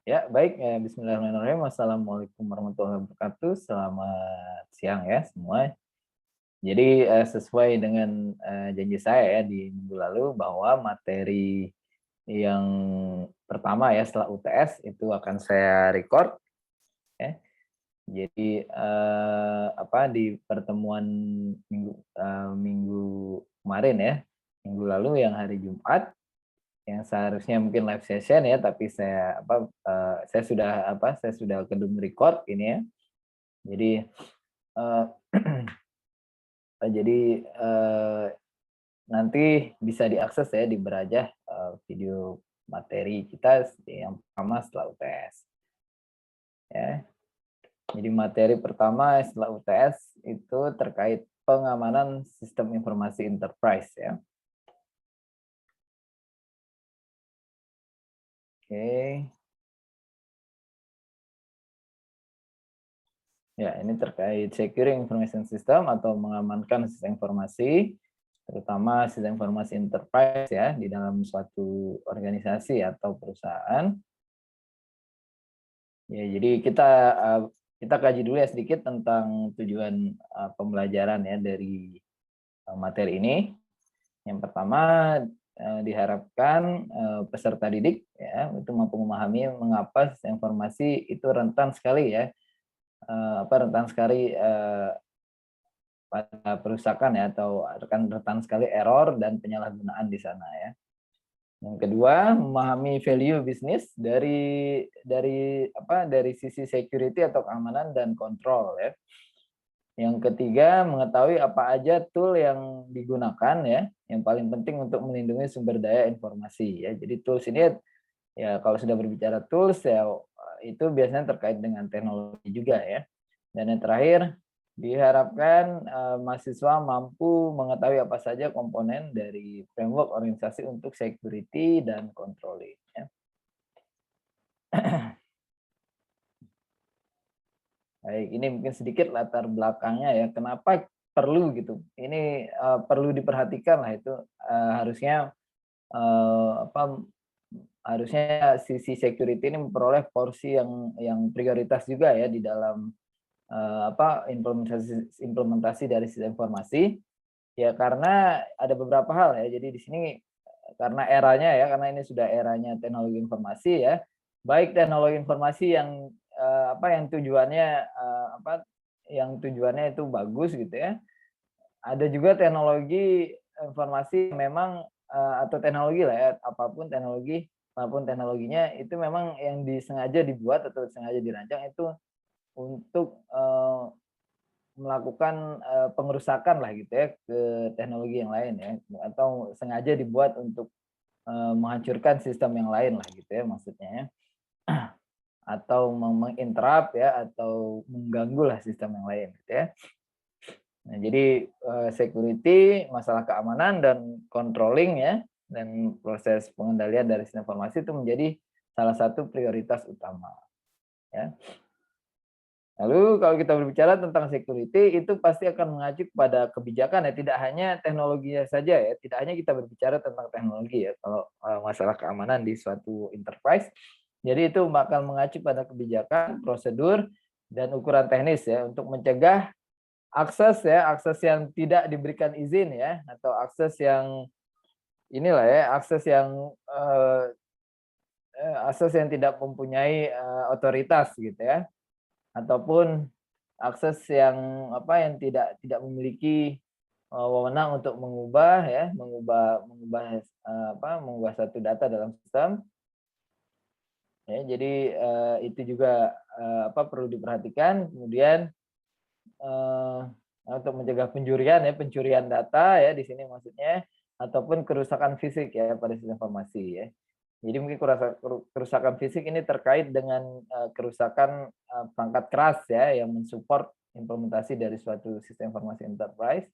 Ya, baik. Bismillahirrahmanirrahim. Assalamualaikum warahmatullahi wabarakatuh. Selamat siang ya semua. Jadi sesuai dengan janji saya ya di minggu lalu bahwa materi yang pertama ya setelah UTS itu akan saya record ya. Jadi di pertemuan minggu kemarin ya, minggu lalu yang hari Jumat yang seharusnya mungkin live session ya, tapi saya sudah kedum record ini ya. Jadi eh, jadi nanti bisa diakses ya di Berajah video materi kita yang pertama setelah UTS ya. Jadi materi pertama setelah UTS itu terkait pengamanan sistem informasi enterprise ya. Oke. Ya, ini terkait securing information system atau mengamankan sistem informasi, terutama sistem informasi enterprise ya di dalam suatu organisasi atau perusahaan. Ya, jadi kita kaji dulu ya sedikit tentang tujuan pembelajaran ya dari materi ini. Yang pertama diharapkan peserta didik ya untuk mampu memahami mengapa sistem informasi itu rentan sekali ya rentan sekali pada perusakan ya atau rentan sekali error dan penyalahgunaan di sana ya. Yang kedua, memahami value bisnis dari sisi security atau keamanan dan kontrol ya. Yang ketiga, mengetahui apa aja tool yang digunakan ya, yang paling penting untuk melindungi sumber daya informasi ya. Jadi tools ini ya kalau sudah berbicara tools ya itu biasanya terkait dengan teknologi juga ya. Dan yang terakhir, diharapkan mahasiswa mampu mengetahui apa saja komponen dari framework organisasi untuk security dan controlling. Ya. Baik, ini mungkin sedikit latar belakangnya ya, kenapa perlu gitu. Ini perlu diperhatikan lah itu harusnya apa harusnya sisi security ini memperoleh porsi yang prioritas juga ya di dalam implementasi dari sistem informasi. Ya karena ada beberapa hal ya. Jadi di sini karena eranya ya, karena ini sudah eranya teknologi informasi ya. Baik teknologi informasi yang tujuannya yang tujuannya itu bagus gitu ya. Ada juga teknologi informasi memang atau teknologi lah ya, apapun teknologinya itu memang yang disengaja dibuat atau sengaja dirancang itu untuk melakukan pengerusakan lah gitu ya ke teknologi yang lain ya, atau sengaja dibuat untuk menghancurkan sistem yang lain lah gitu ya maksudnya ya. Atau menginterrupt ya atau mengganggu lah sistem yang lain gitu ya. Nah, jadi security, masalah keamanan dan controlling ya dan proses pengendalian dari sistem informasi itu menjadi salah satu prioritas utama ya. Lalu kalau kita berbicara tentang security itu pasti akan mengacu pada kebijakan ya, tidak hanya teknologinya saja ya, tidak hanya kita berbicara tentang teknologi ya kalau masalah keamanan di suatu enterprise. Jadi itu bakal mengacu pada kebijakan, prosedur dan ukuran teknis ya untuk mencegah akses yang tidak diberikan izin ya atau akses yang tidak mempunyai otoritas gitu ya ataupun akses yang tidak memiliki wewenang untuk mengubah satu data dalam sistem ya. Jadi itu juga perlu diperhatikan. Kemudian untuk mencegah pencurian data ya di sini maksudnya ataupun kerusakan fisik ya pada sistem informasi ya. Jadi mungkin kerusakan fisik ini terkait dengan kerusakan perangkat keras ya yang mensupport implementasi dari suatu sistem informasi enterprise.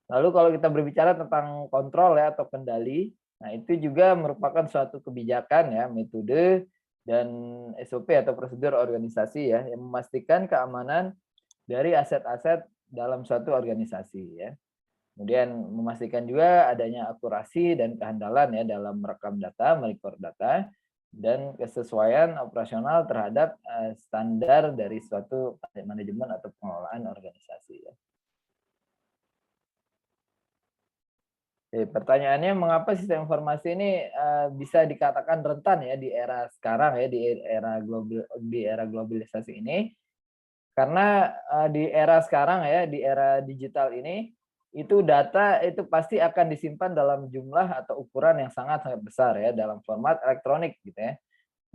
Lalu kalau kita berbicara tentang kontrol ya atau kendali, nah itu juga merupakan suatu kebijakan ya, metode dan SOP atau prosedur organisasi ya yang memastikan keamanan dari aset-aset dalam suatu organisasi ya. Kemudian memastikan juga adanya akurasi dan kehandalan ya dalam merekam data, merecord data, dan kesesuaian operasional terhadap standar dari suatu manajemen atau pengelolaan organisasi. Ya. Jadi pertanyaannya, mengapa sistem informasi ini bisa dikatakan rentan ya di era sekarang ya, di era globalisasi ini? Karena di era sekarang ya, di era digital ini, itu data itu pasti akan disimpan dalam jumlah atau ukuran yang sangat sangat besar ya, dalam format elektronik gitu ya.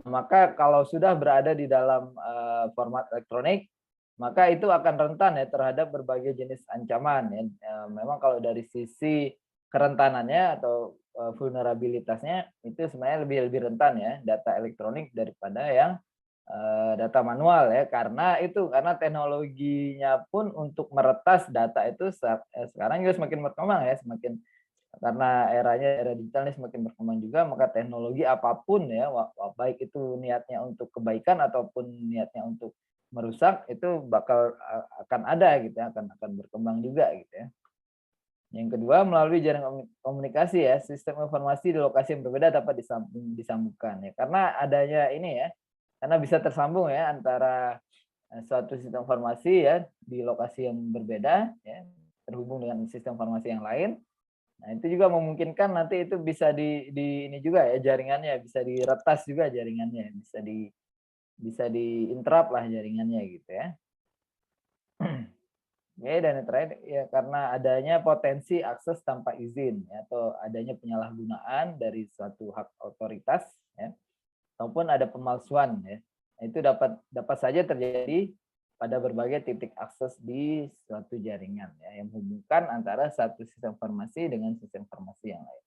Maka kalau sudah berada di dalam format elektronik, maka itu akan rentan ya terhadap berbagai jenis ancaman ya. Memang kalau dari sisi kerentanannya atau vulnerabilitasnya itu sebenarnya lebih lebih rentan ya data elektronik daripada yang data manual ya, karena teknologinya pun untuk meretas data itu sekarang juga semakin berkembang ya, karena era digital ini semakin berkembang juga, maka teknologi apapun ya, baik itu niatnya untuk kebaikan ataupun niatnya untuk merusak, itu bakal akan ada gitu ya, akan berkembang juga gitu ya. Yang kedua, melalui jaringan komunikasi ya, sistem informasi di lokasi yang berbeda dapat disambungkan ya. Karena adanya ini ya, karena bisa tersambung ya antara suatu sistem informasi ya di lokasi yang berbeda ya, terhubung dengan sistem informasi yang lain. Nah, itu juga memungkinkan nanti itu bisa di ini juga ya jaringannya, bisa diretas juga jaringannya, bisa diinterrupt lah jaringannya gitu ya. Oke, dan yang terakhir ya karena adanya potensi akses tanpa izin ya, atau adanya penyalahgunaan dari suatu hak otoritas ya, ataupun ada pemalsuan ya. Nah, itu dapat dapat saja terjadi pada berbagai titik akses di suatu jaringan ya, yang menghubungkan antara satu sistem informasi dengan sistem informasi yang lain.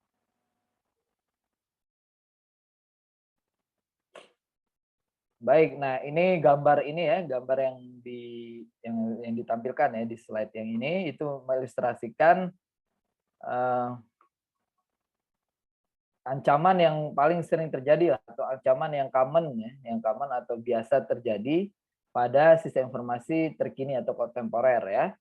Baik, nah ini gambar ini ya, gambar yang ditampilkan ya di slide yang ini itu mengilustrasikan eh, ancaman yang paling sering terjadi lah, atau ancaman yang common atau biasa terjadi pada sistem informasi terkini atau kontemporer ya.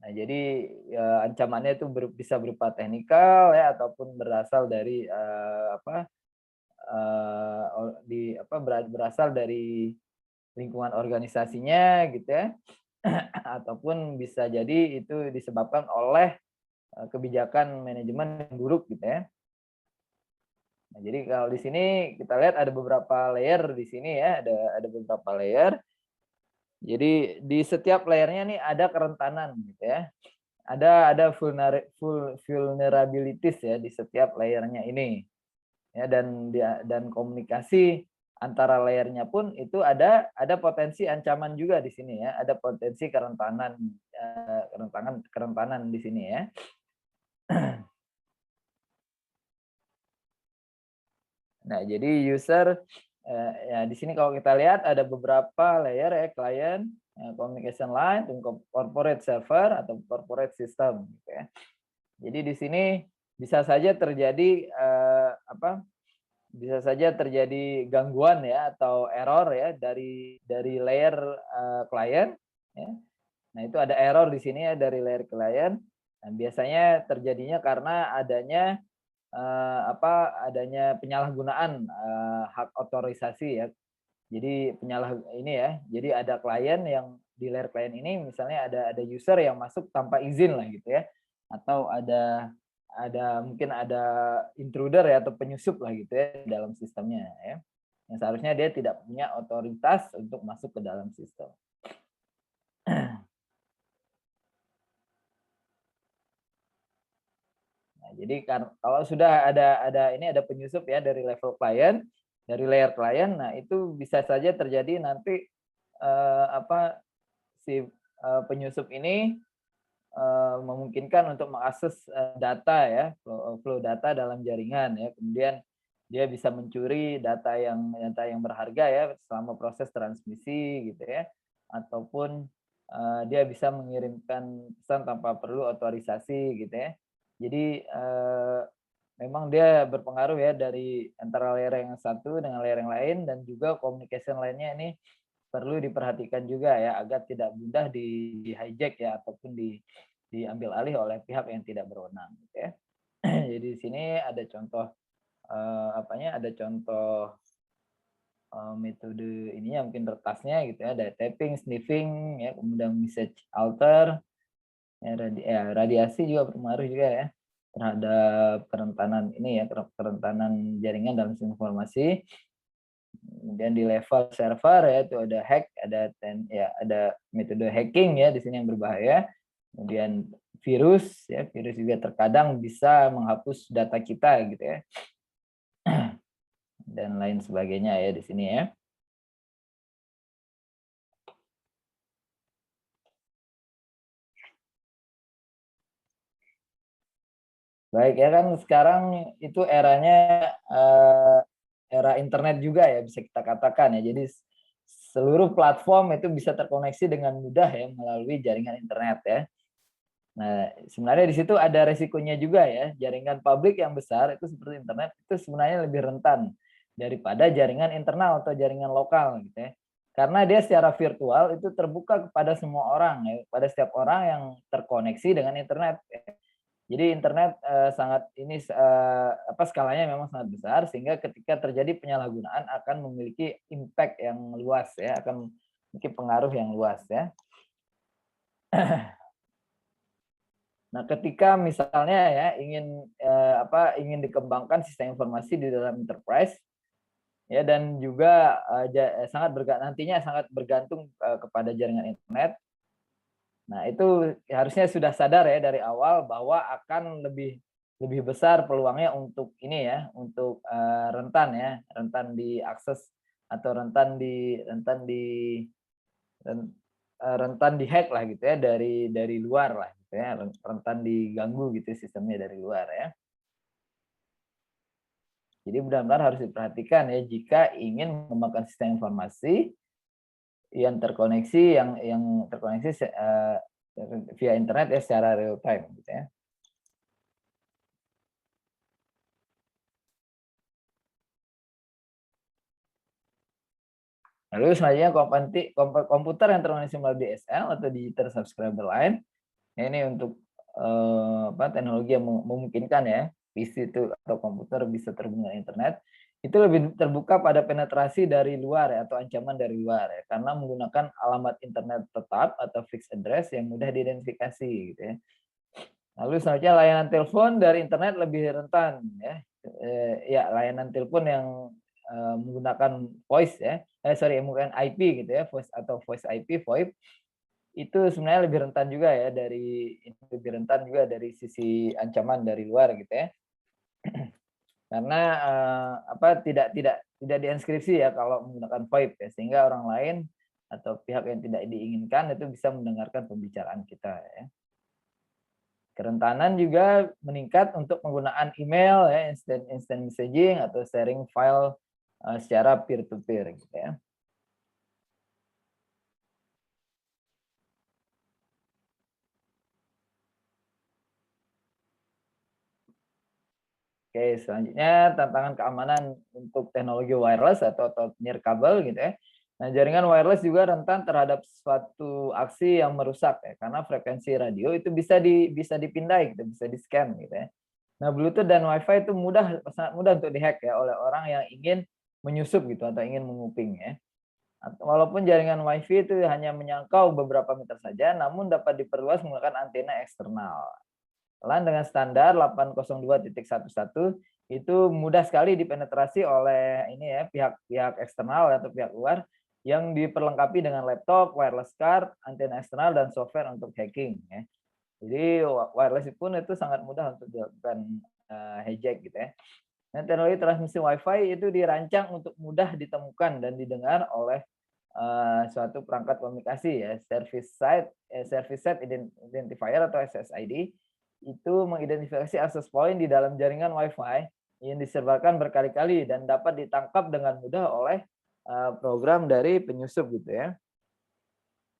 Nah, jadi ya, ancamannya itu bisa berupa teknikal ya ataupun berasal dari berasal dari lingkungan organisasinya gitu ya. Ataupun bisa jadi itu disebabkan oleh kebijakan manajemen yang buruk gitu ya. Nah, jadi kalau di sini kita lihat ada beberapa layer di sini ya, ada beberapa layer. Jadi di setiap layernya nih ada kerentanan gitu ya. Ada vulnerabilities ya di setiap layernya ini. Ya, dan komunikasi antara layernya pun itu ada potensi ancaman juga di sini ya, ada potensi kerentanan di sini ya. Nah, jadi user ya di sini kalau kita lihat ada beberapa layer ya, client, communication line, dan corporate server atau corporate system gitu ya. Jadi di sini bisa saja terjadi bisa saja terjadi gangguan ya atau error ya dari layer client ya. Nah, itu ada error di sini ya dari layer client. Nah, biasanya terjadinya karena adanya penyalahgunaan hak otorisasi ya. Jadi ini ya. Jadi ada klien yang di layer klien ini misalnya ada user yang masuk tanpa izin lah gitu ya. Atau mungkin ada intruder ya atau penyusup lah gitu ya dalam sistemnya ya. Yang seharusnya dia tidak punya otoritas untuk masuk ke dalam sistem. Nah, jadi kalau sudah ada penyusup ya dari level klien, dari layer klien, nah itu bisa saja terjadi nanti si penyusup ini memungkinkan untuk mengakses data ya, flow data dalam jaringan ya. Kemudian dia bisa mencuri data yang berharga ya selama proses transmisi gitu ya. Ataupun dia bisa mengirimkan pesan tanpa perlu otorisasi gitu ya. Jadi memang dia berpengaruh ya dari antara layer yang satu dengan layer yang lain, dan juga communication lainnya ini perlu diperhatikan juga ya agar tidak mudah di hijack ya ataupun diambil alih oleh pihak yang tidak berwenang gitu ya. Jadi di sini ada contoh ada contoh metode ininya mungkin retasnya gitu ya, ada tapping, sniffing ya, kemudian message alter, radiasi juga berpengaruh juga ya terhadap kerentanan ini ya, kerentanan jaringan dalam sistem informasi. Kemudian di level server ya itu ada hack, ada metode hacking ya di sini yang berbahaya. Kemudian virus ya, virus juga terkadang bisa menghapus data kita gitu ya. Dan lain sebagainya ya di sini ya. Baik ya kan sekarang itu eranya era internet juga ya bisa kita katakan ya. Jadi seluruh platform itu bisa terkoneksi dengan mudah ya melalui jaringan internet ya. Nah, sebenarnya di situ ada resikonya juga ya. Jaringan publik yang besar itu seperti internet itu sebenarnya lebih rentan daripada jaringan internal atau jaringan lokal gitu ya. Karena dia secara virtual itu terbuka kepada semua orang ya, pada setiap orang yang terkoneksi dengan internet. Ya. Jadi internet sangat ini skalanya memang sangat besar sehingga ketika terjadi penyalahgunaan akan memiliki impact yang luas ya, akan memiliki pengaruh yang luas ya. Nah, ketika misalnya ya ingin dikembangkan sistem informasi di dalam enterprise ya dan juga nantinya sangat bergantung kepada jaringan internet. Nah, itu harusnya sudah sadar ya dari awal bahwa akan lebih besar peluangnya untuk ini ya, untuk rentan diakses atau rentan di-hack lah gitu ya dari luar lah gitu ya, rentan diganggu gitu sistemnya dari luar ya. Jadi benar-benar harus diperhatikan ya jika ingin mengembangkan sistem informasi yang terkoneksi via internet ya secara real time gitu ya. Lalu selanjutnya komputer yang terkoneksi melalui DSL atau Digital Subscriber Line. Ini untuk teknologi yang memungkinkan ya PC itu atau komputer bisa terhubung dengan internet. Itu lebih terbuka pada penetrasi dari luar ya, atau ancaman dari luar ya, karena menggunakan alamat internet tetap atau fixed address yang mudah diidentifikasi gitu ya. Lalu selanjutnya layanan telepon dari internet lebih rentan ya. Layanan telepon yang menggunakan voice ya, menggunakan IP gitu ya, voice atau voice IP, VoIP itu sebenarnya lebih rentan juga dari sisi ancaman dari luar gitu ya. Karena tidak dienskripsi ya kalau menggunakan VoIP ya, sehingga orang lain atau pihak yang tidak diinginkan itu bisa mendengarkan pembicaraan kita ya. Kerentanan juga meningkat untuk penggunaan email ya, instant messaging atau sharing file secara peer to peer gitu ya. Oke, selanjutnya tantangan keamanan untuk teknologi wireless atau nirkabel gitu ya. Nah, jaringan wireless juga rentan terhadap suatu aksi yang merusak ya, karena frekuensi radio itu bisa dipindai gitu, bisa di-scan gitu ya. Nah, Bluetooth dan WiFi itu sangat mudah untuk dihack ya oleh orang yang ingin menyusup gitu atau ingin menguping ya. Walaupun jaringan WiFi itu hanya menyangkau beberapa meter saja, namun dapat diperluas menggunakan antena eksternal. Lain dengan standar 802.11 itu mudah sekali dipenetrasi oleh ini ya pihak eksternal atau pihak luar yang diperlengkapi dengan laptop, wireless card, antena eksternal dan software untuk hacking ya. Jadi wireless pun itu sangat mudah untuk dilakukan hijack gitu ya. Dan teknologi transmisi WiFi itu dirancang untuk mudah ditemukan dan didengar oleh suatu perangkat komunikasi ya, service set identifier atau SSID itu mengidentifikasi akses point di dalam jaringan WiFi yang disebarkan berkali-kali dan dapat ditangkap dengan mudah oleh program dari penyusup gitu ya.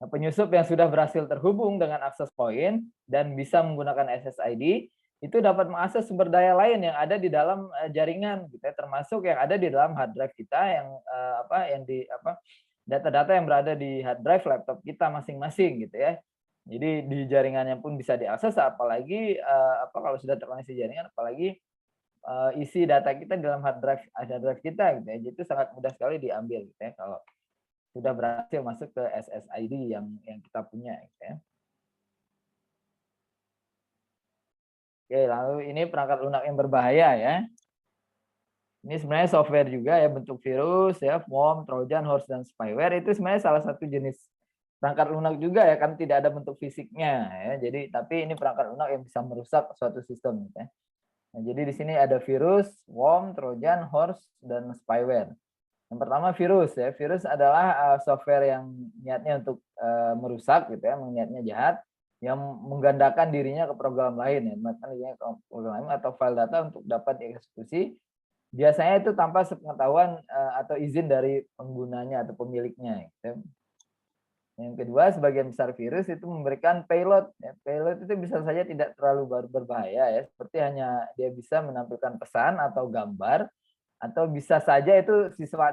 Nah, penyusup yang sudah berhasil terhubung dengan akses point dan bisa menggunakan SSID itu dapat mengakses sumber daya lain yang ada di dalam jaringan gitu ya, termasuk yang ada di dalam hard drive kita data-data yang berada di hard drive laptop kita masing-masing gitu ya. Jadi di jaringannya pun bisa diakses, apalagi kalau sudah terkoneksi jaringan, apalagi isi data kita dalam hard drive kita gitu ya. Jadi itu sangat mudah sekali diambil gitu ya kalau sudah berhasil masuk ke SSID yang kita punya gitu ya. Oke, lalu ini perangkat lunak yang berbahaya ya. Ini sebenarnya software juga ya, bentuk virus ya, worm, trojan, horse, dan spyware itu sebenarnya salah satu jenis perangkat lunak juga ya, kan tidak ada bentuk fisiknya ya. Jadi tapi ini perangkat lunak yang bisa merusak suatu sistem gitu ya. Nah, jadi di sini ada virus, worm, trojan, horse, dan spyware. Yang pertama virus ya. Virus adalah software yang niatnya untuk merusak gitu ya, niatnya jahat, yang menggandakan dirinya ke program lain ya, ke program lain atau file data untuk dapat dieksekusi. Biasanya itu tanpa sepengetahuan atau izin dari penggunanya atau pemiliknya. Gitu. Yang kedua, sebagian besar virus itu memberikan payload. Ya, payload itu bisa saja tidak terlalu berbahaya ya, seperti hanya dia bisa menampilkan pesan atau gambar, atau bisa saja itu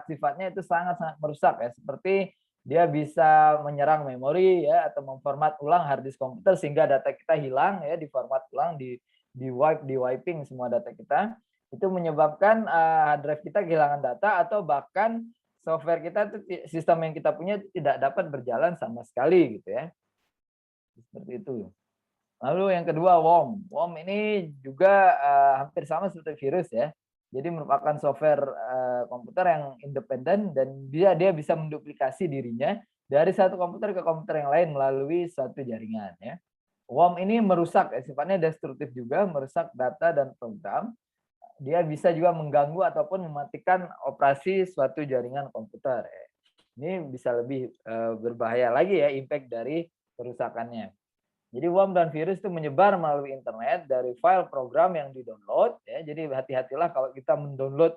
sifatnya itu sangat-sangat merusak ya, seperti dia bisa menyerang memori ya, atau memformat ulang hard disk komputer sehingga data kita hilang ya, diformat ulang, di wiping semua data kita. Itu menyebabkan hard drive kita kehilangan data, atau bahkan software kita, sistem yang kita punya tidak dapat berjalan sama sekali gitu ya. Seperti itu. Lalu yang kedua worm. Worm ini juga hampir sama seperti virus ya. Jadi merupakan software komputer yang independen dan dia bisa menduplikasi dirinya dari satu komputer ke komputer yang lain melalui suatu jaringan ya. Worm ini merusak ya, sifatnya destruktif juga, merusak data dan program. Dia bisa juga mengganggu ataupun mematikan operasi suatu jaringan komputer. Ini bisa lebih berbahaya lagi ya impact dari kerusakannya. Jadi worm dan virus itu menyebar melalui internet dari file program yang di-download ya. Jadi hati-hatilah kalau kita mendownload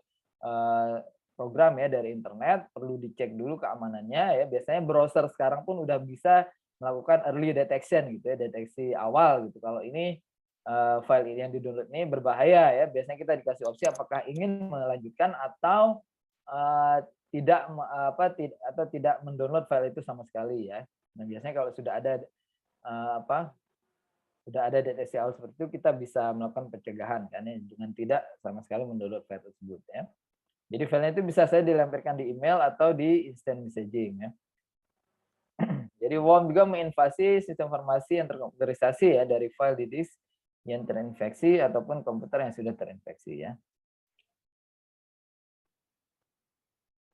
program ya dari internet, perlu dicek dulu keamanannya ya. Biasanya browser sekarang pun udah bisa melakukan early detection gitu ya, deteksi awal gitu. Kalau ini file yang di-download ini berbahaya ya. Biasanya kita dikasih opsi apakah ingin melanjutkan atau tidak atau tidak mendownload file itu sama sekali ya. Nah, biasanya kalau sudah ada sudah ada deteksi awal seperti itu, kita bisa melakukan pencegahan kan ya, dengan tidak sama sekali mendownload file tersebut ya. Jadi filenya itu bisa saya dilemparkan di email atau di instant messaging ya. Jadi worm juga menginvasi sistem informasi yang terkomputerisasi ya, dari file di disk yang terinfeksi ataupun komputer yang sudah terinfeksi ya.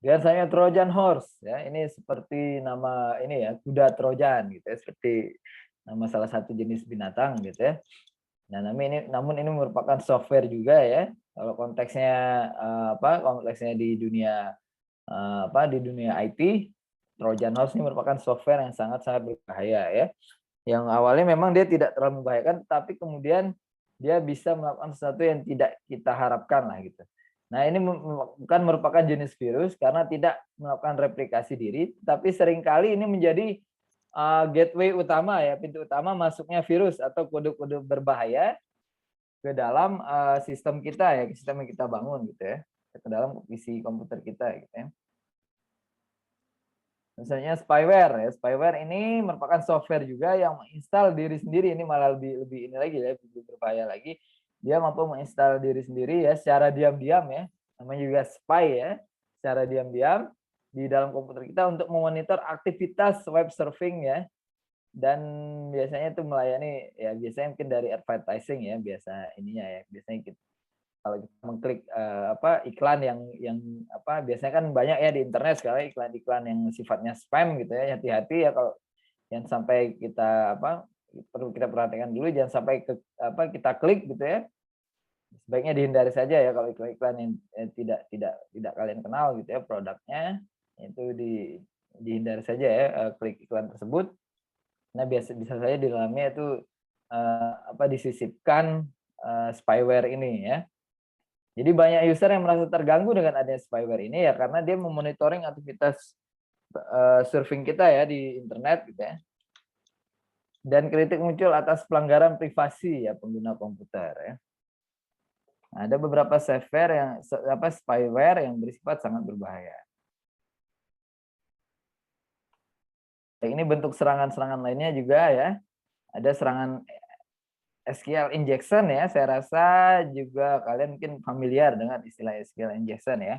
Biasanya Trojan horse ya, ini seperti nama ini ya, kuda Trojan gitu ya, seperti nama salah satu jenis binatang gitu ya. Nah, namun ini merupakan software juga ya. Kalau konteksnya konteksnya di dunia di dunia IT, Trojan horse ini merupakan software yang sangat-sangat berbahaya ya. Yang awalnya memang dia tidak terlalu membahayakan, tapi kemudian dia bisa melakukan sesuatu yang tidak kita harapkan lah gitu. Nah, ini bukan merupakan jenis virus karena tidak melakukan replikasi diri, tapi seringkali ini menjadi gateway utama ya, pintu utama masuknya virus atau kode-kode berbahaya ke dalam sistem kita ya, sistem yang kita bangun gitu ya, ke dalam PC komputer kita gitu ya. Misalnya spyware ya, spyware ini merupakan software juga yang menginstal diri sendiri, ini malah lebih ini lagi ya, lebih berbahaya lagi. Dia mampu menginstal diri sendiri ya secara diam-diam ya, namanya juga spy ya, secara diam-diam di dalam komputer kita untuk memonitor aktivitas web surfing ya, dan biasanya itu melayani ya, biasanya mungkin dari advertising ya, biasa ininya ya, biasanya kita kalau kita mengklik iklan yang biasanya kan banyak ya di internet sekarang iklan-iklan yang sifatnya spam gitu ya, hati-hati ya kalau yang sampai kita perlu kita perhatikan dulu, jangan sampai kita klik gitu ya, sebaiknya dihindari saja ya kalau iklan-iklan yang tidak kalian kenal gitu ya produknya, itu dihindari saja ya klik iklan tersebut. Nah, bisa saja di dalamnya itu disisipkan spyware ini ya. Jadi banyak user yang merasa terganggu dengan adanya spyware ini ya, karena dia memonitoring aktivitas surfing kita ya di internet gitu ya. Dan kritik muncul atas pelanggaran privasi ya pengguna komputer ya. Nah, ada beberapa spyware yang bersifat sangat berbahaya. Ini bentuk serangan-serangan lainnya juga ya. Ada serangan SQL injection ya, saya rasa juga kalian mungkin familiar dengan istilah SQL injection ya.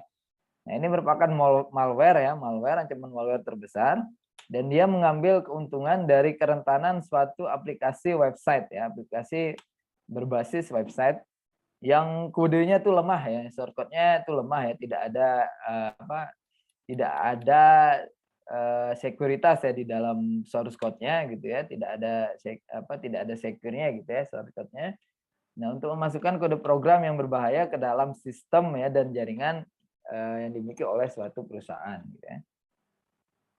Nah, ini merupakan malware ya, ancaman malware terbesar, dan dia mengambil keuntungan dari kerentanan suatu aplikasi website ya, aplikasi berbasis website yang kodenya tuh lemah ya, shortcut-nya tuh lemah ya, tidak ada sekuritas ya di dalam source code-nya gitu ya, tidak ada secure-nya gitu ya source code-nya. Nah, untuk memasukkan kode program yang berbahaya ke dalam sistem ya dan jaringan yang dimiliki oleh suatu perusahaan gitu ya.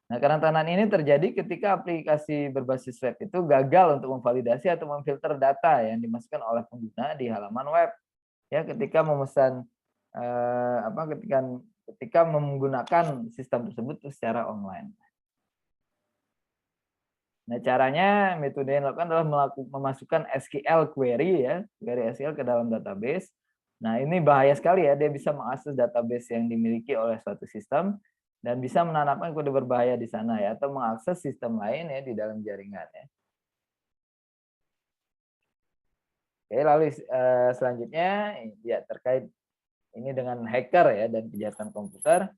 Nah, kerentanan ini terjadi ketika aplikasi berbasis web itu gagal untuk memvalidasi atau memfilter data yang dimasukkan oleh pengguna di halaman web. Ya, ketika memesan ketika menggunakan sistem tersebut secara online. Nah, caranya metode yang dilakukan adalah memasukkan SQL query ya, query SQL ke dalam database. Nah, ini bahaya sekali ya, dia bisa mengakses database yang dimiliki oleh suatu sistem dan bisa menanamkan kode berbahaya di sana ya, atau mengakses sistem lain ya di dalam jaringan ya. Oke, lalu selanjutnya ya terkait ini dengan hacker ya dan kejahatan komputer.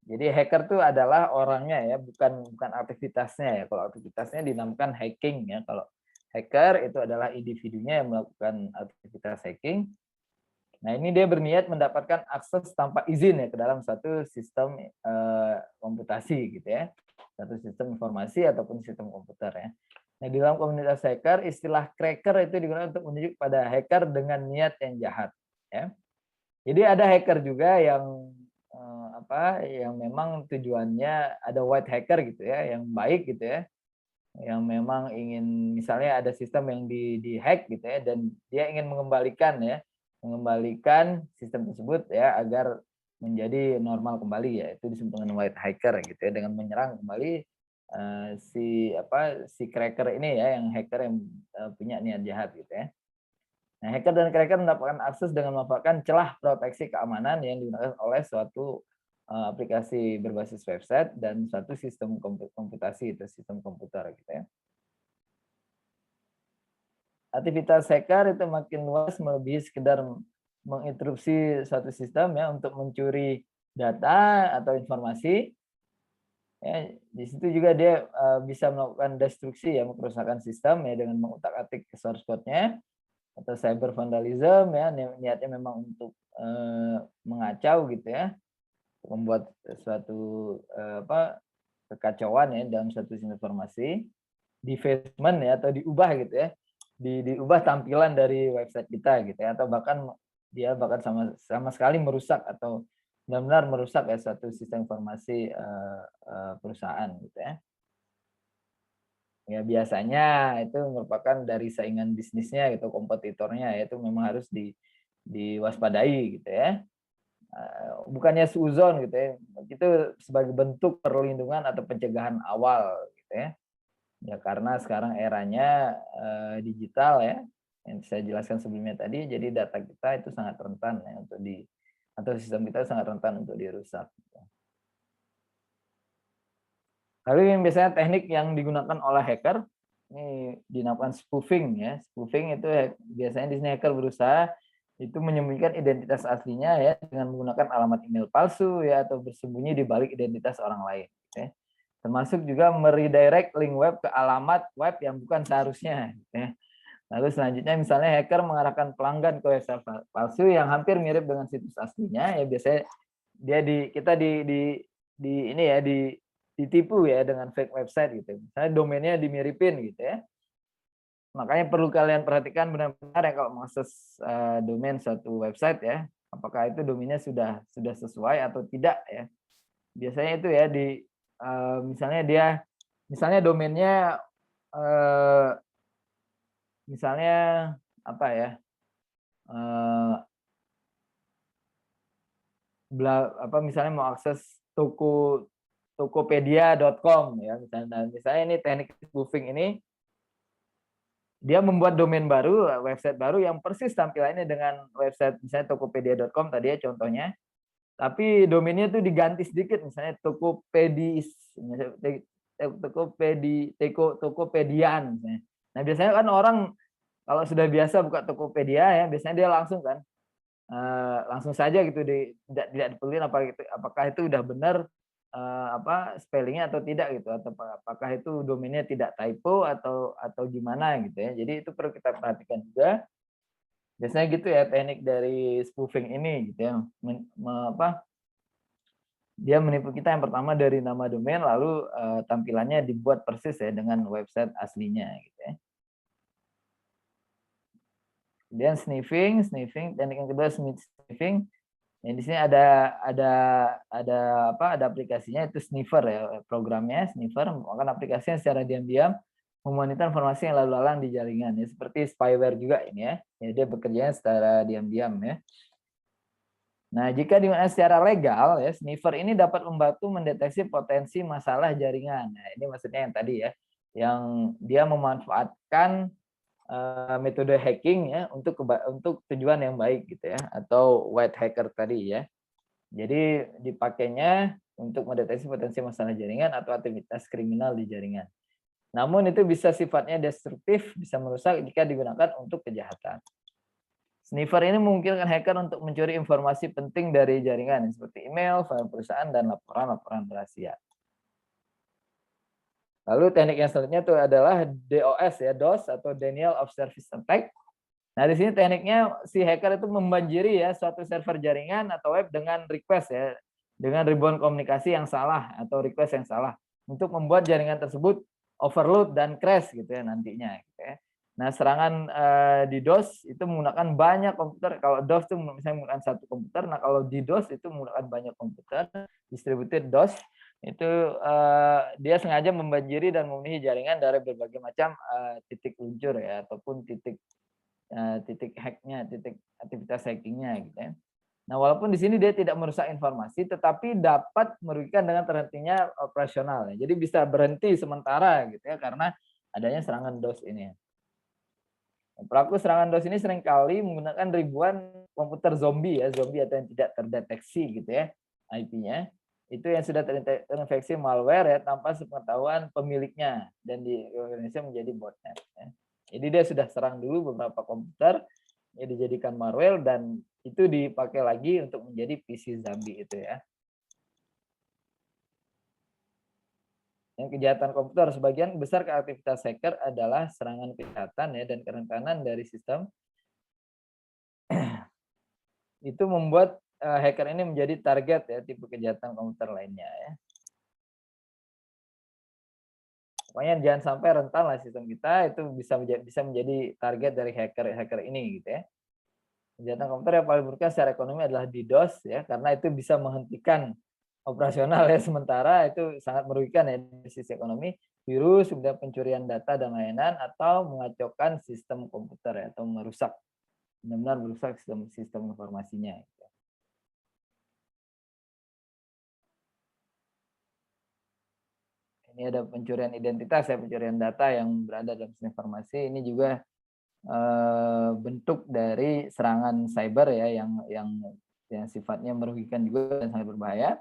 Jadi hacker itu adalah orangnya ya, bukan aktivitasnya ya. Kalau aktivitasnya dinamakan hacking ya. Kalau hacker itu adalah individunya yang melakukan aktivitas hacking. Nah, ini dia berniat mendapatkan akses tanpa izin ya ke dalam satu sistem komputasi gitu ya. Satu sistem informasi ataupun sistem komputer ya. Nah, di dalam komunitas hacker, istilah cracker itu digunakan untuk menunjuk pada hacker dengan niat yang jahat ya. Jadi ada hacker juga yang yang memang tujuannya ada white hacker gitu ya, yang baik gitu ya, yang memang ingin misalnya ada sistem yang di-hack gitu ya, dan dia ingin mengembalikan sistem tersebut ya agar menjadi normal kembali ya, itu disebut dengan white hacker gitu ya, dengan menyerang kembali si cracker ini ya, yang hacker yang punya niat jahat gitu ya. Nah, hacker dan cracker mendapatkan akses dengan memanfaatkan celah proteksi keamanan yang digunakan oleh suatu aplikasi berbasis website dan suatu sistem komputasi itu sistem komputer gitu ya. Aktivitas hacker itu makin luas melebihi sekedar menginterupsi suatu sistem ya untuk mencuri data atau informasi. Ya, di situ juga dia bisa melakukan destruksi ya, kerusakan sistem ya dengan mengutak-atik source code-nya, atau cyber vandalism ya, niatnya memang untuk mengacau gitu ya, membuat suatu kekacauan ya dalam satu informasi, defacement ya, atau diubah gitu ya, diubah tampilan dari website kita gitu ya, atau bahkan dia sama sekali merusak atau benar-benar merusak ya suatu sistem informasi perusahaan gitu ya. Ya, biasanya itu merupakan dari saingan bisnisnya gitu, kompetitornya ya, itu memang harus diwaspadai gitu ya. Bukannya suzon gitu ya, itu sebagai bentuk perlindungan atau pencegahan awal gitu ya. Ya, karena sekarang eranya digital ya, yang saya jelaskan sebelumnya tadi, jadi data kita itu sangat rentan ya atau sistem kita sangat rentan untuk dirusak. Lalu yang biasanya teknik yang digunakan oleh hacker ini dinamakan spoofing ya. Spoofing itu biasanya di sini hacker berusaha itu menyembunyikan identitas aslinya ya dengan menggunakan alamat email palsu ya, atau bersembunyi di balik identitas orang lain ya. Termasuk juga meredirect link web ke alamat web yang bukan seharusnya ya. Lalu selanjutnya misalnya hacker mengarahkan pelanggan ke website palsu yang hampir mirip dengan situs aslinya ya, biasanya kita ini ya ditipu ya dengan fake website gitu. Misalnya domainnya dimiripin gitu ya. Makanya perlu kalian perhatikan benar-benar ya kalau mengakses domain suatu website ya, apakah itu domainnya sudah sesuai atau tidak ya. Biasanya itu ya misalnya domainnya misalnya apa ya, misalnya mau akses tokopedia.com ya, misalnya ini teknik spoofing ini, dia membuat domain baru, website baru yang persis tampilannya dengan website misalnya tokopedia.com tadi ya contohnya, tapi domainnya tuh diganti sedikit, misalnya Tokopedian misalnya. Nah, biasanya kan orang kalau sudah biasa buka Tokopedia ya, biasanya dia langsung kan, langsung saja gitu tidak diperluin apakah itu udah benar spellingnya atau tidak gitu, atau apakah itu domainnya tidak typo atau gimana gitu ya. Jadi itu perlu kita perhatikan juga. Biasanya gitu ya teknik dari spoofing ini gitu ya. Dia menipu kita yang pertama dari nama domain, lalu tampilannya dibuat persis ya dengan website aslinya gitu ya. Kemudian sniffing, teknik yang kedua sniffing. Yang di sini ada aplikasinya itu sniffer ya, programnya sniffer, melakukan aplikasinya secara diam-diam memonitor informasi yang lalu lalang di jaringan ya, seperti spyware juga ini ya. Jadi dia bekerjanya secara diam-diam ya. Nah, jika digunakan secara legal ya, sniffer ini dapat membantu mendeteksi potensi masalah jaringan. Nah, ini maksudnya yang tadi ya, yang dia memanfaatkan metode hacking ya untuk tujuan yang baik gitu ya, atau white hacker tadi ya. Jadi dipakainya untuk mendeteksi potensi masalah jaringan atau aktivitas kriminal di jaringan. Namun itu bisa sifatnya destruktif, bisa merusak jika digunakan untuk kejahatan. Sniffer ini memungkinkan hacker untuk mencuri informasi penting dari jaringan seperti email, file perusahaan, dan laporan-laporan rahasia. Lalu teknik yang selanjutnya itu adalah DOS ya, DOS atau Denial of Service Attack. Nah, di sini tekniknya si hacker itu membanjiri ya suatu server jaringan atau web dengan request ya, dengan ribuan komunikasi yang salah atau request yang salah untuk membuat jaringan tersebut overload dan crash gitu ya nantinya gitu ya. Nah, serangan di DOS itu menggunakan banyak komputer. Kalau DOS itu misalnya menggunakan satu komputer, nah kalau di DOS itu menggunakan banyak komputer, distributed DOS itu dia sengaja membanjiri dan memenuhi jaringan dari berbagai macam titik luncur ya ataupun titik hacknya, titik aktivitas hackingnya gitu ya. Nah, walaupun di sini dia tidak merusak informasi, tetapi dapat merugikan dengan terhentinya operasional ya. Jadi bisa berhenti sementara gitu ya karena adanya serangan DOS ini. Pelaku serangan DOS ini seringkali menggunakan ribuan komputer zombie ya, zombie atau yang tidak terdeteksi gitu ya IP-nya. Itu yang sudah terinfeksi malware ya tanpa sepengetahuan pemiliknya dan di Indonesia menjadi botnet ya. Jadi dia sudah serang dulu beberapa komputer, ya dijadikan malware dan itu dipakai lagi untuk menjadi PC zombie itu ya. Yang kejahatan komputer sebagian besar ke aktivitas hacker adalah serangan kejahatan ya dan kerentanan dari sistem itu membuat hacker ini menjadi target ya tipe kejahatan komputer lainnya ya. Pokoknya jangan sampai rentan lah sistem kita itu bisa menjadi target dari hacker ini gitu ya. Kejahatan komputer yang paling merugikan secara ekonomi adalah DDoS ya karena itu bisa menghentikan operasional ya sementara itu sangat merugikan ya dari sisi ekonomi, virus, kemudian pencurian data dan layanan atau mengacaukan sistem komputer ya atau merusak benar-benar merusak sistem informasinya. Ini ada pencurian identitas ya, pencurian data yang berada dalam sistem informasi. Ini juga bentuk dari serangan cyber ya yang sifatnya merugikan juga dan sangat berbahaya.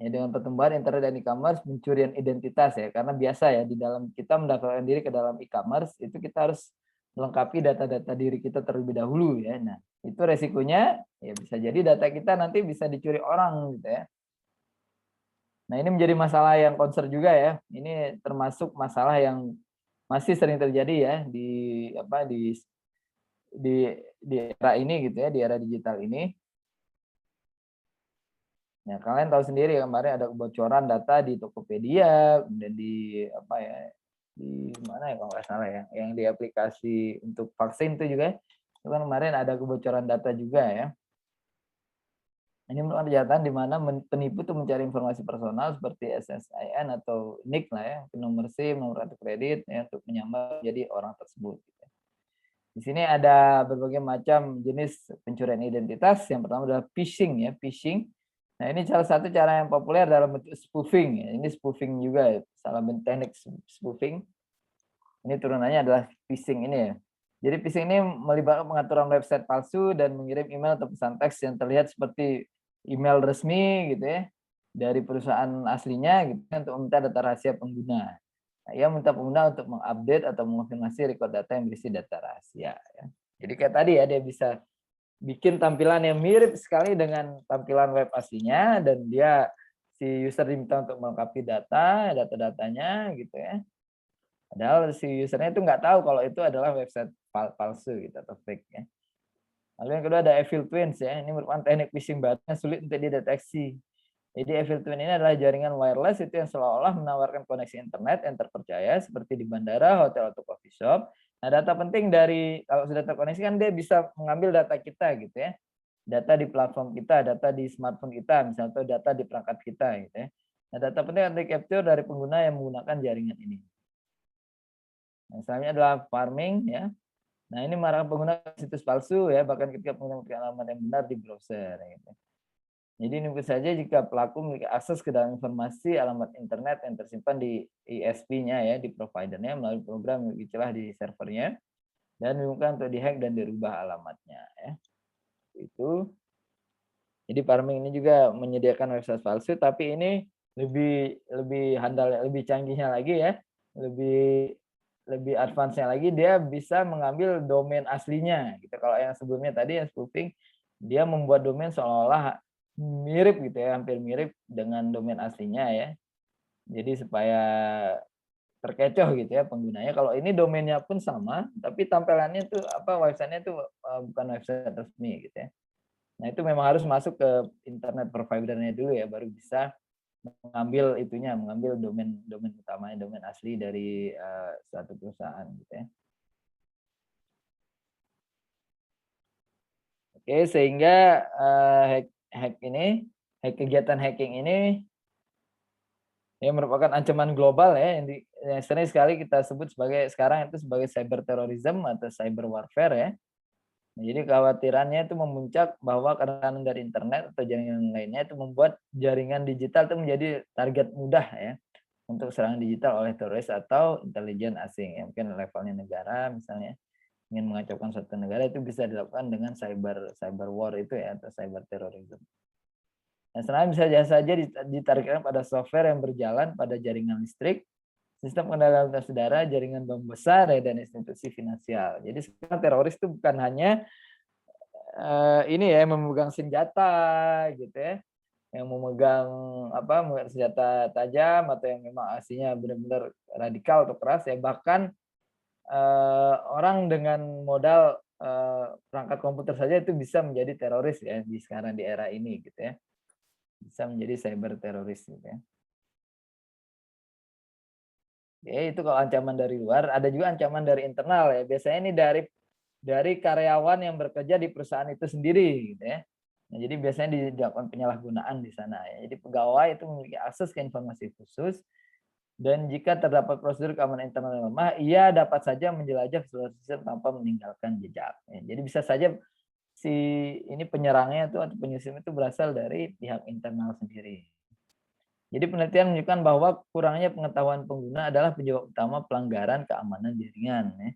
Ya, dengan pertumbuhan internet dan e-commerce, pencurian identitas ya, karena biasa ya di dalam kita mendaftarkan diri ke dalam e-commerce itu kita harus melengkapi data-data diri kita terlebih dahulu ya. Nah, itu resikonya ya bisa jadi data kita nanti bisa dicuri orang gitu ya. Nah, ini menjadi masalah yang concern juga ya. Ini termasuk masalah yang masih sering terjadi ya di era ini gitu ya, di era digital ini. Ya, kalian tahu sendiri kemarin ada kebocoran data di Tokopedia, kemudian di mana ya kalau nggak salah ya, yang di aplikasi untuk vaksin itu juga, itu kan kemarin ada kebocoran data juga ya. Ini merupakan kejahatan di mana penipu itu mencari informasi personal seperti SSIN atau NIK lah ya, nomor SIM, nomor kartu kredit ya, untuk menyamar jadi orang tersebut. Gitu. Di sini ada berbagai macam jenis pencurian identitas. Yang pertama adalah phishing ya, phishing. Nah, ini salah satu cara yang populer dalam bentuk spoofing ya. Ini spoofing juga ya, salah bentuk teknik spoofing. Ini turunannya adalah phishing ini ya. Jadi phishing ini melibatkan pengaturan website palsu dan mengirim email atau pesan teks yang terlihat seperti email resmi gitu ya dari perusahaan aslinya gitu untuk meminta data rahasia pengguna. Nah, ia minta pengguna untuk mengupdate atau mengonfirmasi record data yang berisi data rahasia. Ya. Jadi kayak tadi ya, dia bisa bikin tampilan yang mirip sekali dengan tampilan web aslinya, dan dia si user diminta untuk melengkapi data-datanya gitu ya. Padahal si usernya itu nggak tahu kalau itu adalah website palsu gitu atau fake ya. Lalu yang kedua ada evil twins ya. Ini merupakan teknik phishing baru yang sulit untuk dideteksi. Jadi evil twin ini adalah jaringan wireless itu yang seolah-olah menawarkan koneksi internet yang terpercaya seperti di bandara, hotel, atau coffee shop. Nah, data penting dari kalau sudah terkoneksi kan dia bisa mengambil data kita gitu ya. Data di platform kita, data di smartphone kita misalnya, atau data di perangkat kita gitu ya. Nah, data penting yang di-capture dari pengguna yang menggunakan jaringan ini. Misalnya adalah farming ya. Nah, ini marah pengguna situs palsu ya, bahkan ketika pengguna menggunakan alamat yang benar di browser gitu. Jadi mungkin saja jika pelaku memiliki akses ke dalam informasi alamat internet yang tersimpan di ISP-nya ya, di providernya melalui program yang celah di servernya dan dimungkinkan untuk dihack dan dirubah alamatnya ya. Itu. Jadi farming ini juga menyediakan website palsu, tapi ini lebih lebih handal, lebih canggihnya lagi ya, lebih lebih advance-nya lagi, dia bisa mengambil domain aslinya gitu. Kalau yang sebelumnya tadi yang spoofing, dia membuat domain seolah-olah mirip gitu ya, hampir mirip dengan domain aslinya ya. Jadi supaya terkecoh gitu ya penggunanya. Kalau ini domainnya pun sama, tapi tampilannya tuh apa, website-nya tuh bukan website resmi gitu ya. Nah, itu memang harus masuk ke internet provider-nya dulu ya, baru bisa mengambil itunya, mengambil domain domain utamanya, domain asli dari suatu perusahaan gitu ya. Oke, sehingga hack hack ini, kegiatan hacking ini ya merupakan ancaman global ya, yang sering sekali kita sebut sebagai sekarang itu sebagai cyber terrorism atau cyber warfare ya. Nah, jadi kekhawatirannya itu memuncak bahwa kerentanan dari internet atau jaringan lainnya itu membuat jaringan digital itu menjadi target mudah ya untuk serangan digital oleh teroris atau intelijen asing. Ya, mungkin levelnya negara misalnya ingin mengacaukan suatu negara itu bisa dilakukan dengan cyber war itu ya, atau cyber terrorism. Nah, serangan bisa saja ditargetkan pada software yang berjalan pada jaringan listrik, sistem kendali lintas udara, jaringan bom besar ya, dan institusi finansial. Jadi sekarang teroris itu bukan hanya ini ya, memegang senjata gitu ya, yang memegang apa, memegang senjata tajam atau yang memang aslinya benar-benar radikal atau keras ya, bahkan orang dengan modal perangkat komputer saja itu bisa menjadi teroris ya di sekarang di era ini gitu ya, bisa menjadi cyber teroris gitu ya. Ya itu kalau ancaman dari luar, ada juga ancaman dari internal ya. Biasanya ini dari karyawan yang bekerja di perusahaan itu sendiri gitu ya. Nah, jadi biasanya dilakukan penyalahgunaan di sana ya. Jadi pegawai itu memiliki akses ke informasi khusus dan jika terdapat prosedur keamanan internal yang lemah, ia dapat saja menjelajah seluruh sistem tanpa meninggalkan jejak. Ya, jadi bisa saja si ini penyerangnya itu atau penyusup itu berasal dari pihak internal sendiri. Jadi penelitian menunjukkan bahwa kurangnya pengetahuan pengguna adalah penyebab utama pelanggaran keamanan jaringan. Ya.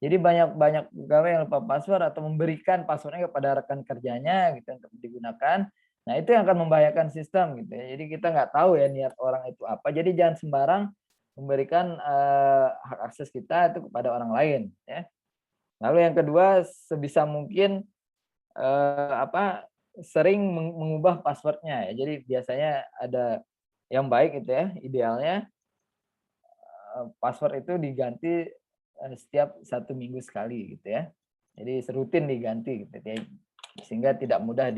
Jadi banyak pegawai yang lupa password atau memberikan passwordnya kepada rekan kerjanya gitu untuk digunakan. Nah itu yang akan membahayakan sistem gitu ya. Jadi kita nggak tahu ya niat orang itu apa. Jadi jangan sembarang memberikan hak akses kita itu kepada orang lain. Ya. Lalu yang kedua sebisa mungkin apa, sering mengubah passwordnya ya. Jadi biasanya ada yang baik itu ya, idealnya password itu diganti setiap 1 minggu sekali gitu ya. Jadi serutin diganti gitu ya, sehingga tidak mudah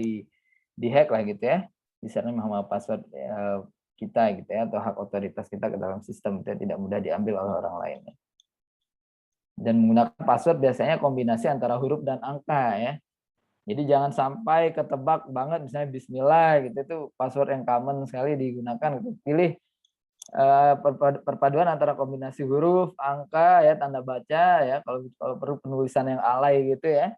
dihack lah gitu ya. Misalnya sama password kita gitu ya, atau hak otoritas kita ke dalam sistem itu tidak mudah diambil oleh orang lain. Dan menggunakan password biasanya kombinasi antara huruf dan angka ya. Jadi jangan sampai ketebak banget misalnya bismillah gitu, itu password yang common sekali digunakan gitu. Pilih perpaduan antara kombinasi huruf, angka ya, tanda baca ya, kalau kalau perlu penulisan yang alay gitu ya.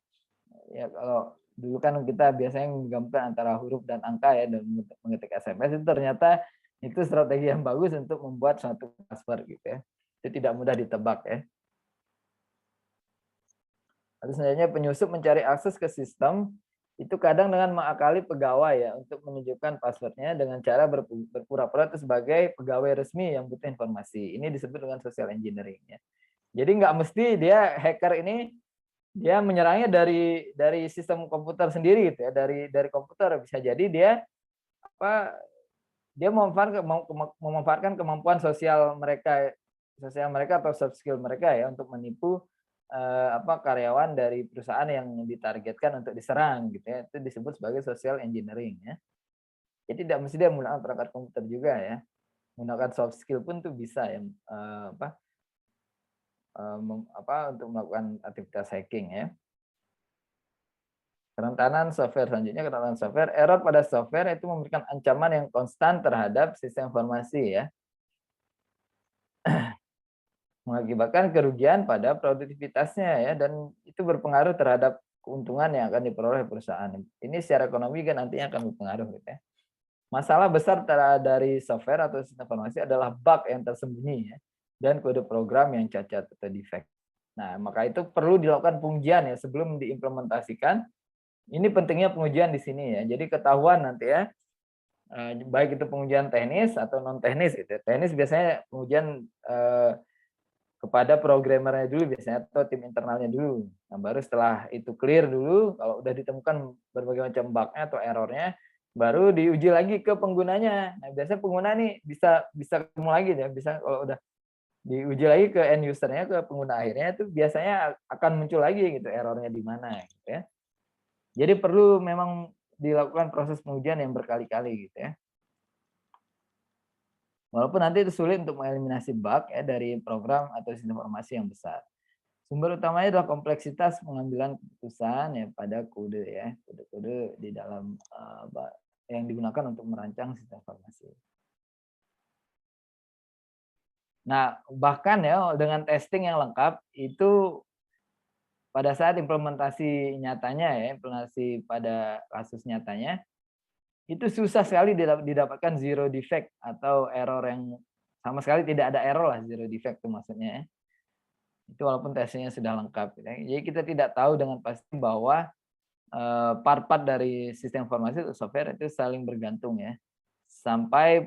Ya kalau dulu kan kita biasanya menggabungkan antara huruf dan angka ya, dan mengetik SMS itu ternyata itu strategi yang bagus untuk membuat suatu password gitu ya. Itu tidak mudah ditebak ya. Lalu selanjutnya penyusup mencari akses ke sistem itu kadang dengan mengakali pegawai ya untuk menunjukkan passwordnya dengan cara berpura-pura itu sebagai pegawai resmi yang butuh informasi. Ini disebut dengan social engineering ya. Jadi nggak mesti dia hacker ini dia menyerangnya dari sistem komputer sendiri gitu ya, dari komputer. Bisa jadi dia apa dia memanfaatkan kemampuan sosial mereka atau soft skill mereka ya untuk menipu karyawan dari perusahaan yang ditargetkan untuk diserang gitu ya. Itu disebut sebagai social engineering ya. Jadi tidak mesti dia menggunakan perangkat komputer juga ya. Menggunakan soft skill pun tuh bisa ya untuk melakukan aktivitas hacking ya. Kerentanan software selanjutnya, kerentanan software. Error pada software itu memberikan ancaman yang konstan terhadap sistem informasi ya. Mengakibatkan kerugian pada produktivitasnya ya, dan itu berpengaruh terhadap keuntungan yang akan diperoleh perusahaan. Ini secara ekonomi kan nantinya akan berpengaruh gitu ya. Masalah besar dari software atau sistem informasi adalah bug yang tersembunyi ya, dan kode program yang cacat atau defect. Nah, maka itu perlu dilakukan pengujian ya sebelum diimplementasikan. Ini pentingnya pengujian di sini ya. Jadi ketahuan nanti ya, baik itu pengujian teknis atau non teknis gitu. Teknis biasanya pengujian kepada programmernya dulu biasanya atau tim internalnya dulu. Nah, baru setelah itu clear dulu, kalau udah ditemukan berbagai macam bug-nya atau error-nya, baru diuji lagi ke penggunanya. Nah, biasanya pengguna nih bisa ketemu lagi ya, bisa kalau udah diuji lagi ke end user-nya, ke pengguna akhirnya itu biasanya akan muncul lagi gitu error-nya di mana gitu ya. Jadi perlu memang dilakukan proses pengujian yang berkali-kali gitu ya. Walaupun nanti itu sulit untuk mengeliminasi bug ya dari program atau sistem informasi yang besar. Sumber utamanya adalah kompleksitas pengambilan keputusan ya pada kode ya, kode-kode di dalam yang digunakan untuk merancang sistem informasi. Nah, bahkan ya dengan testing yang lengkap itu pada saat implementasi nyatanya ya, implementasi pada kasus nyatanya itu susah sekali didapatkan zero defect atau error yang sama sekali tidak ada error lah, zero defect itu maksudnya ya. Itu walaupun tesnya sudah lengkap. Ya. Jadi kita tidak tahu dengan pasti bahwa part-part dari sistem informasi atau software itu saling bergantung ya. Sampai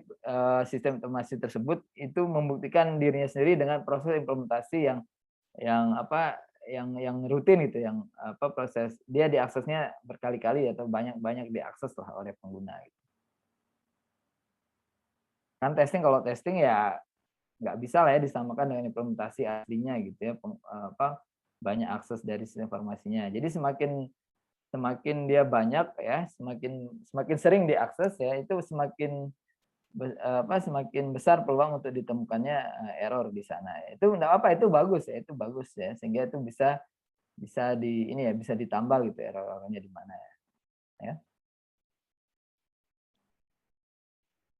sistem informasi tersebut itu membuktikan dirinya sendiri dengan proses implementasi yang rutin gitu, yang proses dia diaksesnya berkali-kali atau banyak diakses lah oleh pengguna. Gitu. Kan kalau testing ya nggak bisa lah ya disamakan dengan implementasi aslinya gitu ya, banyak akses dari sistem informasinya. Jadi semakin dia banyak ya, semakin sering diakses ya, itu semakin besar peluang untuk ditemukannya error di sana. Itu enggak apa, itu bagus ya, sehingga itu bisa bisa ditambal gitu error-errornya di mana ya.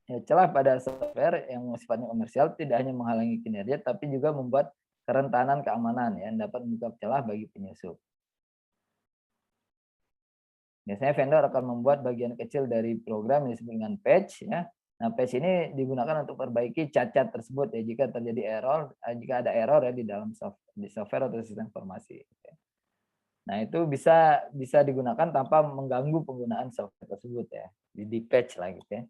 Ya, celah pada software yang sifatnya komersial tidak hanya menghalangi kinerja, tapi juga membuat kerentanan keamanan ya, dapat membuka celah bagi penyusup. Biasanya vendor akan membuat bagian kecil dari program yang disebut dengan patch ya. Nah, patch ini digunakan untuk perbaiki cacat tersebut ya jika terjadi error, jika ada error ya di dalam software atau sistem informasi. Nah, itu bisa digunakan tanpa mengganggu penggunaan software tersebut ya. Di patch lah gitu ya.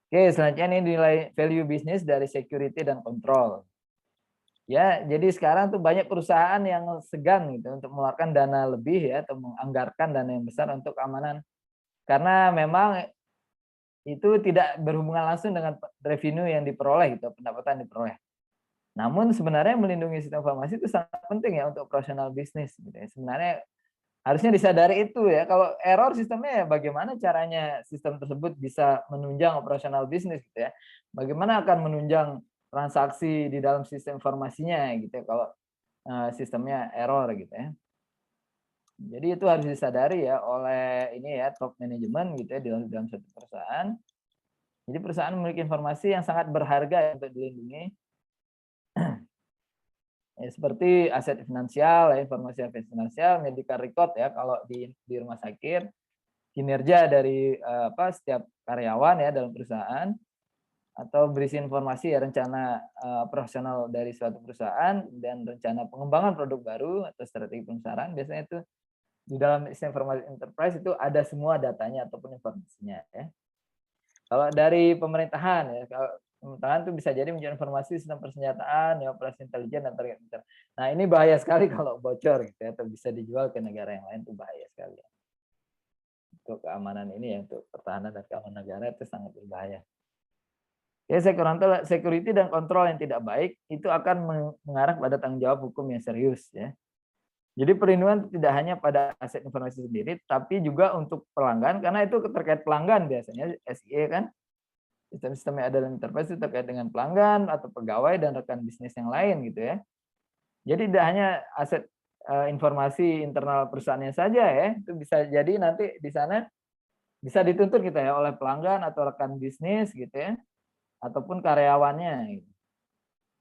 Oke, selanjutnya ini nilai value bisnis dari security dan control. Ya, jadi sekarang tuh banyak perusahaan yang segan gitu untuk mengeluarkan dana lebih ya atau menganggarkan dana yang besar untuk keamanan. Karena memang itu tidak berhubungan langsung dengan revenue yang diperoleh gitu, pendapatan yang diperoleh. Namun sebenarnya melindungi sistem informasi itu sangat penting ya untuk operasional bisnis gitu ya. Sebenarnya harusnya disadari itu ya, kalau error sistemnya ya bagaimana caranya sistem tersebut bisa menunjang operasional bisnis gitu ya. Bagaimana akan menunjang transaksi di dalam sistem informasinya gitu ya kalau sistemnya error gitu ya. Jadi itu harus disadari ya oleh ini ya top manajemen gitu ya dalam suatu perusahaan. Jadi perusahaan memiliki informasi yang sangat berharga untuk dilindungi. Ya, seperti aset finansial, ya, informasi aset finansial, medical record ya kalau di rumah sakit, kinerja dari setiap karyawan ya dalam perusahaan, atau berisi informasi ya rencana operasional dari suatu perusahaan dan rencana pengembangan produk baru atau strategi pemasaran biasanya itu Di dalam sistem informasi enterprise itu ada semua datanya ataupun informasinya ya. Kalau dari pemerintahan ya, kalau pemerintahan itu bisa jadi mencari informasi sistem persenjataan, ya, operasi intelijen dan target militer. Nah, ini bahaya sekali kalau bocor gitu ya, atau bisa dijual ke negara yang lain, itu bahaya sekali ya. Untuk keamanan ini ya, untuk pertahanan dan keamanan negara itu sangat berbahaya. Ya, security dan kontrol yang tidak baik itu akan mengarah pada tanggung jawab hukum yang serius ya. Jadi perlindungan tidak hanya pada aset informasi sendiri, tapi juga untuk pelanggan, karena itu terkait pelanggan biasanya SIE kan. Sistem-sistem yang ada dalam enterprise itu terkait dengan pelanggan atau pegawai dan rekan bisnis yang lain gitu ya. Jadi tidak hanya aset informasi internal perusahaannya saja ya, itu bisa jadi nanti di sana bisa dituntut kita ya oleh pelanggan atau rekan bisnis gitu ya, ataupun karyawannya. Gitu.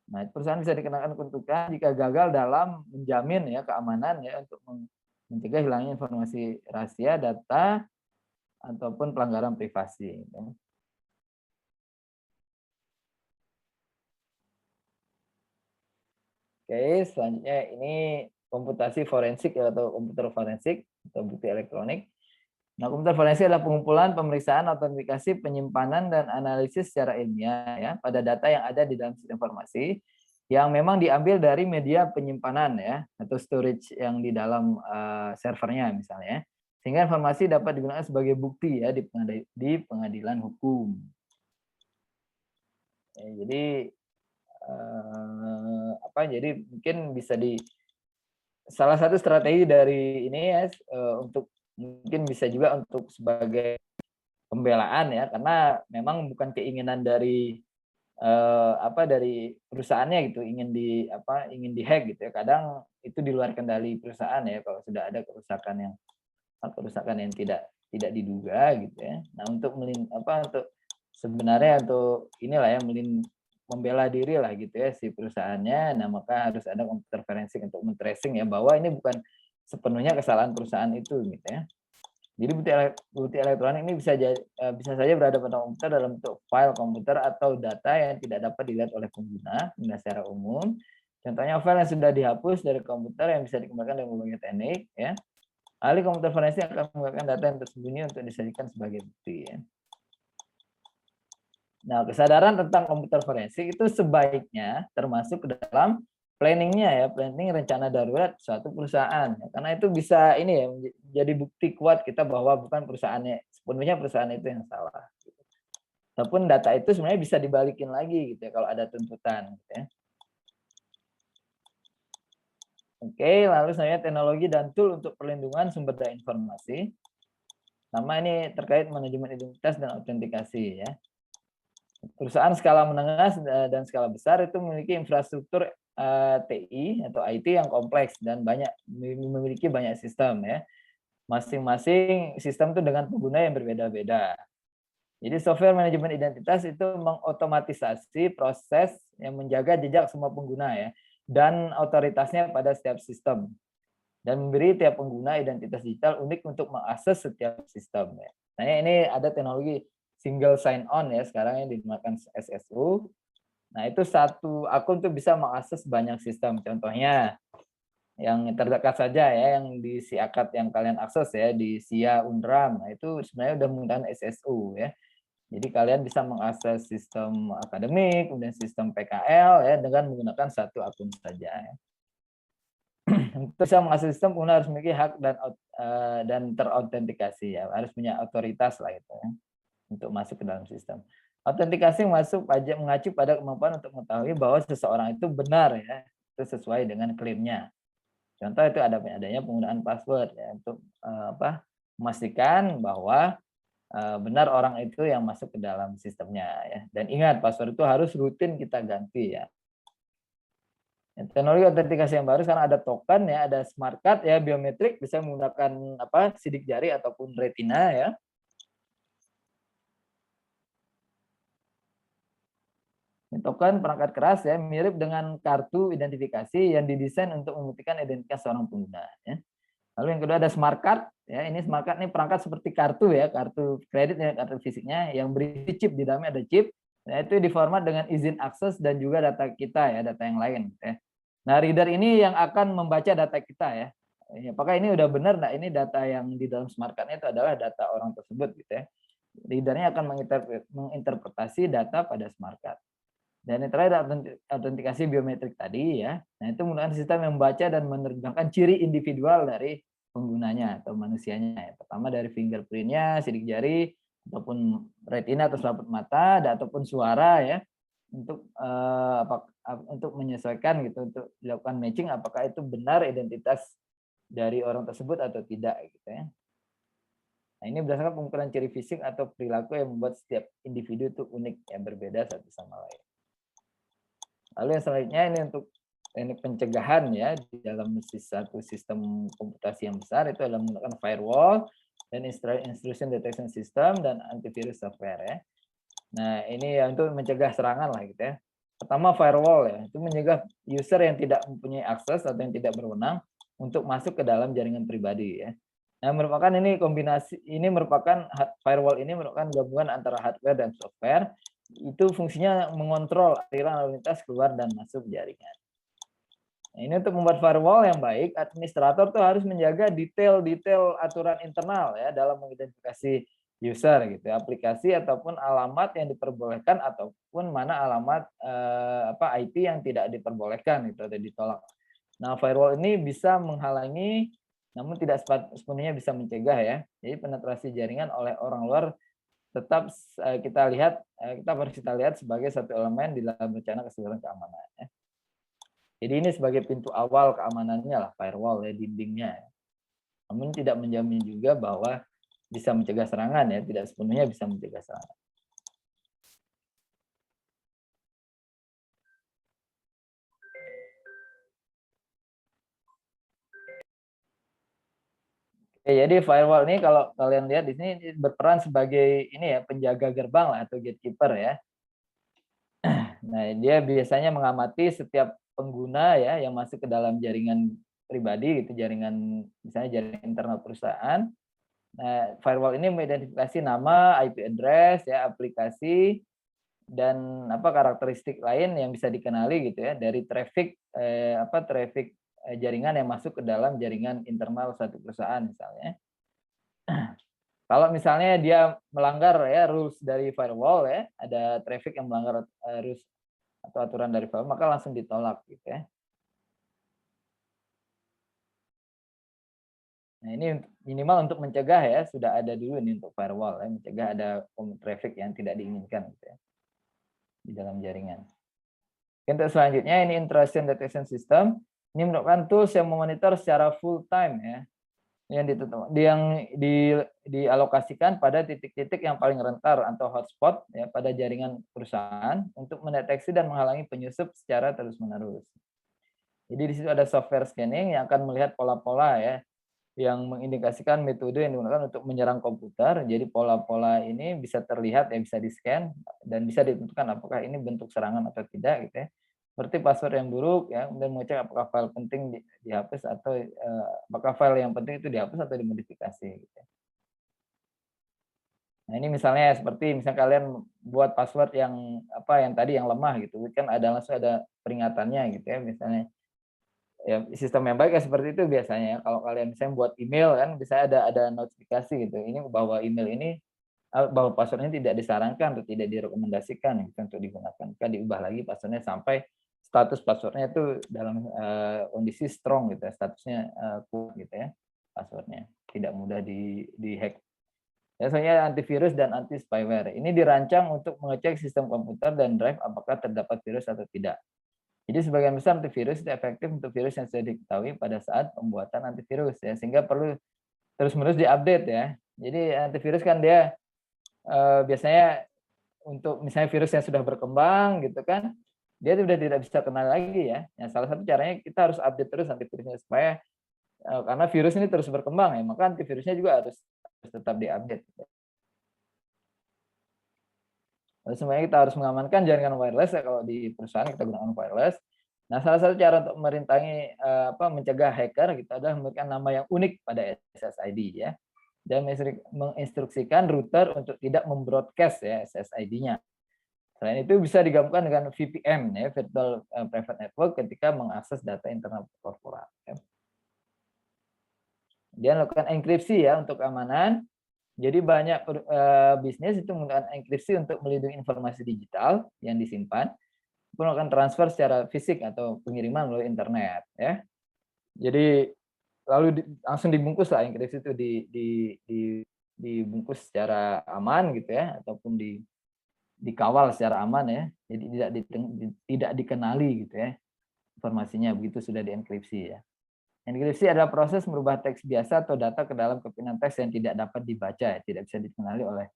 Nah, perusahaan bisa dikenakan kutukan jika gagal dalam menjamin ya keamanan ya untuk mencegah hilangnya informasi rahasia, data ataupun pelanggaran privasi. Ya. Oke, selanjutnya ini komputasi forensik ya, atau komputer forensik atau bukti elektronik. Nah, komputer forensik adalah pengumpulan, pemeriksaan, autentikasi, penyimpanan, dan analisis secara ilmiah ya pada data yang ada di dalam sistem informasi yang memang diambil dari media penyimpanan ya atau storage yang di dalam servernya misalnya, sehingga informasi dapat digunakan sebagai bukti ya di pengadilan hukum. Ya, jadi jadi mungkin bisa salah satu strategi dari ini ya untuk mungkin bisa juga untuk sebagai pembelaan ya, karena memang bukan keinginan dari dari perusahaannya gitu, ingin dihack gitu ya. Kadang itu di luar kendali perusahaan ya kalau sudah ada kerusakan yang tidak diduga gitu ya. Nah, untuk sebenarnya untuk inilah ya membela diri lah gitu ya si perusahaannya. Nah, maka harus ada komputer forensik untuk men-tracing ya bahwa ini bukan sepenuhnya kesalahan perusahaan itu gitu ya. Jadi bukti elektronik ini bisa saja berada pada komputer dalam bentuk file komputer atau data yang tidak dapat dilihat oleh pengguna secara umum. Contohnya file yang sudah dihapus dari komputer yang bisa dikembangkan dengan berbagai teknik ya. Ahli komputer forensik akan menggunakan data yang tersembunyi untuk disajikan sebagai bukti ya. Nah, kesadaran tentang komputer forensik itu sebaiknya termasuk ke dalam planningnya ya, planning rencana darurat suatu perusahaan. Karena itu bisa ini ya, jadi bukti kuat kita bahwa bukan sepenuhnya perusahaan itu yang salah. Ataupun data itu sebenarnya bisa dibalikin lagi gitu ya kalau ada tuntutan. Gitu ya. Oke, lalu selanjutnya teknologi dan tool untuk perlindungan sumber daya informasi. Sama ini terkait manajemen identitas dan autentikasi ya. Perusahaan skala menengah dan skala besar itu memiliki infrastruktur TI atau IT yang kompleks dan memiliki banyak sistem ya. Masing-masing sistem itu dengan pengguna yang berbeda-beda. Jadi software manajemen identitas itu mengotomatisasi proses yang menjaga jejak semua pengguna ya dan otoritasnya pada setiap sistem dan memberi tiap pengguna identitas digital unik untuk mengakses setiap sistem ya. Nah, ini ada teknologi single sign on ya sekarang yang digunakan SSU. Nah, itu satu akun tuh bisa mengakses banyak sistem. Contohnya yang terdekat saja ya, yang di SIAKAT yang kalian akses ya, di SIA Unram. Nah, itu sebenarnya udah menggunakan SSU ya. Jadi kalian bisa mengakses sistem akademik, kemudian sistem PKL ya dengan menggunakan satu akun saja ya. Untuk bisa mengakses sistem pengguna harus memiliki hak dan terautentikasi ya, harus punya otoritas lah itu ya, untuk masuk ke dalam sistem. Autentikasi mengacu pada kemampuan untuk mengetahui bahwa seseorang itu benar ya, itu sesuai dengan klaimnya. Contoh itu adanya penggunaan password ya untuk memastikan bahwa benar orang itu yang masuk ke dalam sistemnya ya. Dan ingat password itu harus rutin kita ganti ya. Teknologi autentikasi yang baru sekarang ada token ya, ada smart card ya, biometrik bisa menggunakan sidik jari ataupun retina ya. Token perangkat keras ya, mirip dengan kartu identifikasi yang didesain untuk membuktikan identitas seorang pengguna ya. Lalu yang kedua ada smart card ya, ini smart card ini perangkat seperti kartu ya, kartu kredit ya, kartu fisiknya yang berisi chip, di dalamnya ada chip. Nah, itu diformat dengan izin akses dan juga data kita ya, data yang lain ya. Nah, reader ini yang akan membaca data kita ya. apakah ini udah benar? Nah, ini data yang di dalam smart card itu adalah data orang tersebut gitu ya. Readernya akan menginterpretasi data pada smart card. Dan yang terakhir autentikasi biometrik tadi ya. Nah, itu menggunakan sistem yang membaca dan menerbangkan ciri individual dari penggunanya atau manusianya. Ya. Pertama dari fingerprint-nya, sidik jari, ataupun retina atau selaput mata, ataupun suara ya, untuk untuk menyesuaikan gitu, untuk dilakukan matching apakah itu benar identitas dari orang tersebut atau tidak gitu ya. Nah, ini berdasarkan pengukuran ciri fisik atau perilaku yang membuat setiap individu itu unik yang berbeda satu sama lain. Lalu yang selanjutnya ini untuk teknik pencegahan ya di dalam satu sistem komputasi yang besar itu adalah menggunakan firewall dan intrusion detection system dan antivirus software ya. Nah, ini ya untuk mencegah serangan lah gitu ya. Pertama firewall ya, itu mencegah user yang tidak mempunyai akses atau yang tidak berwenang untuk masuk ke dalam jaringan pribadi ya. Nah, ini merupakan firewall ini merupakan gabungan antara hardware dan software. Itu fungsinya mengontrol aliran lalu lintas keluar dan masuk jaringan. Nah, ini untuk membuat firewall yang baik, administrator tuh harus menjaga detail-detail aturan internal ya dalam mengidentifikasi user gitu, aplikasi ataupun alamat yang diperbolehkan ataupun mana alamat IP yang tidak diperbolehkan gitu atau ditolak. Nah, firewall ini bisa menghalangi namun tidak sepenuhnya bisa mencegah ya. Jadi penetrasi jaringan oleh orang luar tetap kita lihat sebagai satu elemen di dalam rencana keseluruhan keamanan ya. Jadi ini sebagai pintu awal keamanannya lah firewall ya, dindingnya. Namun tidak menjamin juga bahwa bisa mencegah serangan ya, tidak sepenuhnya bisa mencegah serangan. Jadi firewall ini kalau kalian lihat di sini berperan sebagai ini ya penjaga gerbang lah atau gatekeeper ya. Nah, dia biasanya mengamati setiap pengguna ya yang masuk ke dalam jaringan pribadi gitu, jaringan misalnya jaringan internal perusahaan. Nah, firewall ini mengidentifikasi nama, IP address ya, aplikasi dan karakteristik lain yang bisa dikenali gitu ya dari traffic jaringan yang masuk ke dalam jaringan internal satu perusahaan misalnya. Kalau misalnya dia melanggar ya rules dari firewall ya, ada traffic yang melanggar rules atau aturan dari firewall, maka langsung ditolak gitu ya. Nah, ini minimal untuk mencegah ya, sudah ada dulu nih untuk firewall ya, mencegah ada traffic yang tidak diinginkan gitu ya, di dalam jaringan. Untuk selanjutnya ini intrusion detection system. Ini merupakan tools yang memonitor secara full time ya, yang dialokasikan pada titik-titik yang paling rentan atau hotspot ya pada jaringan perusahaan untuk mendeteksi dan menghalangi penyusup secara terus-menerus. Jadi di situ ada software scanning yang akan melihat pola-pola ya yang mengindikasikan metode yang digunakan untuk menyerang komputer. Jadi pola-pola ini bisa terlihat ya, bisa di-scan dan bisa ditentukan apakah ini bentuk serangan atau tidak gitu ya. Seperti password yang buruk ya, kemudian mengecek apakah file penting dihapus atau apakah file yang penting itu dihapus atau dimodifikasi gitu ya. Nah, ini misalnya seperti misalnya kalian buat password yang yang tadi yang lemah gitu, kan langsung ada peringatannya gitu ya misalnya. Ya, sistem yang baik ya seperti itu biasanya ya. Kalau kalian misalnya buat email kan bisa ada notifikasi gitu. Ini bahwa email ini bahwa passwordnya tidak disarankan atau tidak direkomendasikan gitu untuk digunakan. Kan diubah lagi passwordnya sampai status passwordnya itu dalam kondisi strong gitu ya, statusnya kuat gitu ya passwordnya. Tidak mudah di-hack. Ya, soalnya antivirus dan anti spyware. Ini dirancang untuk mengecek sistem komputer dan drive apakah terdapat virus atau tidak. Jadi sebagian besar antivirus itu efektif untuk virus yang sudah diketahui pada saat pembuatan antivirus ya, sehingga perlu terus-menerus diupdate ya. Jadi antivirus kan dia biasanya untuk misalnya virus yang sudah berkembang gitu kan, dia sudah tidak bisa kenal lagi ya. Nah, salah satu caranya kita harus update terus antivirusnya supaya karena virus ini terus berkembang ya, maka antivirusnya juga harus tetap diupdate. Lalu semuanya kita harus mengamankan jaringan wireless ya, kalau di perusahaan kita gunakan wireless. Nah, salah satu cara untuk merintangi mencegah hacker kita adalah memberikan nama yang unik pada SSID ya, dan menginstruksikan router untuk tidak membroadcast ya SSID-nya. Selain itu bisa digabungkan dengan VPN ya, Virtual Private Network ketika mengakses data internal korporat. Ya. Dia lakukan enkripsi ya untuk keamanan. Jadi banyak bisnis itu menggunakan enkripsi untuk melindungi informasi digital yang disimpan, melakukan transfer secara fisik atau pengiriman melalui internet ya. Jadi langsung dibungkus lah enkripsi itu dibungkus secara aman gitu ya, ataupun dikawal secara aman ya. Jadi tidak dikenali gitu ya informasinya begitu sudah dienkripsi ya. Enkripsi adalah proses merubah teks biasa atau data ke dalam kepingan teks yang tidak dapat dibaca, ya, tidak bisa dikenali oleh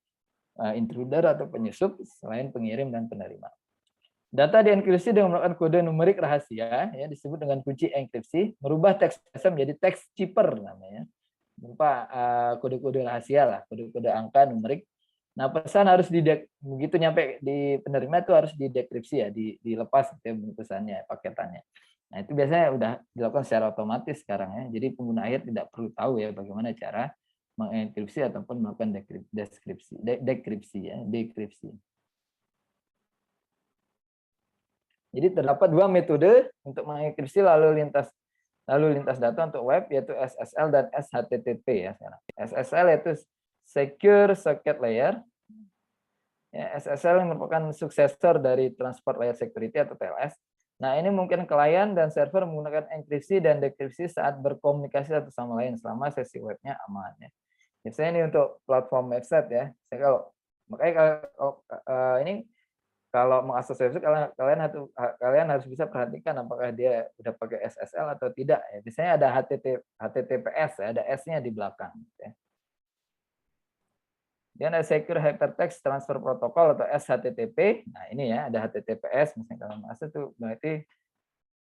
intruder atau penyusup selain pengirim dan penerima. Data dienkripsi dengan menggunakan kode numerik rahasia, ya, disebut dengan kunci enkripsi, merubah teks biasa menjadi teks cipher namanya, berupa kode-kode rahasia lah, kode-kode angka numerik. Nah, pesan harus begitu nyampe di penerima itu harus didekripsi ya, dilepas gitu ya, bungkusannya, paketannya. Nah, itu biasanya udah dilakukan secara otomatis sekarang ya. Jadi pengguna akhir tidak perlu tahu ya bagaimana cara mengenkripsi ataupun melakukan dekripsi ya, dekripsi. Jadi terdapat dua metode untuk mengenkripsi lalu lintas data untuk web, yaitu SSL dan SHTTP ya sekarang. SSL yaitu Secure Socket Layer. Ya, SSL yang merupakan suksesor dari Transport Layer Security atau TLS. Nah, ini mungkin klien dan server menggunakan enkripsi dan dekripsi saat berkomunikasi satu sama lain selama sesi webnya aman ya. Biasanya ini untuk platform website ya. Makanya ini kalau mengakses website kalian harus bisa perhatikan apakah dia udah pakai SSL atau tidak ya. Biasanya ada HTTPS ya, ada S-nya di belakang ya. Dia ada Secure Hypertext Transfer Protocol atau SHTTP. Nah, ini ya ada HTTPS misalnya kalau masuk tuh berarti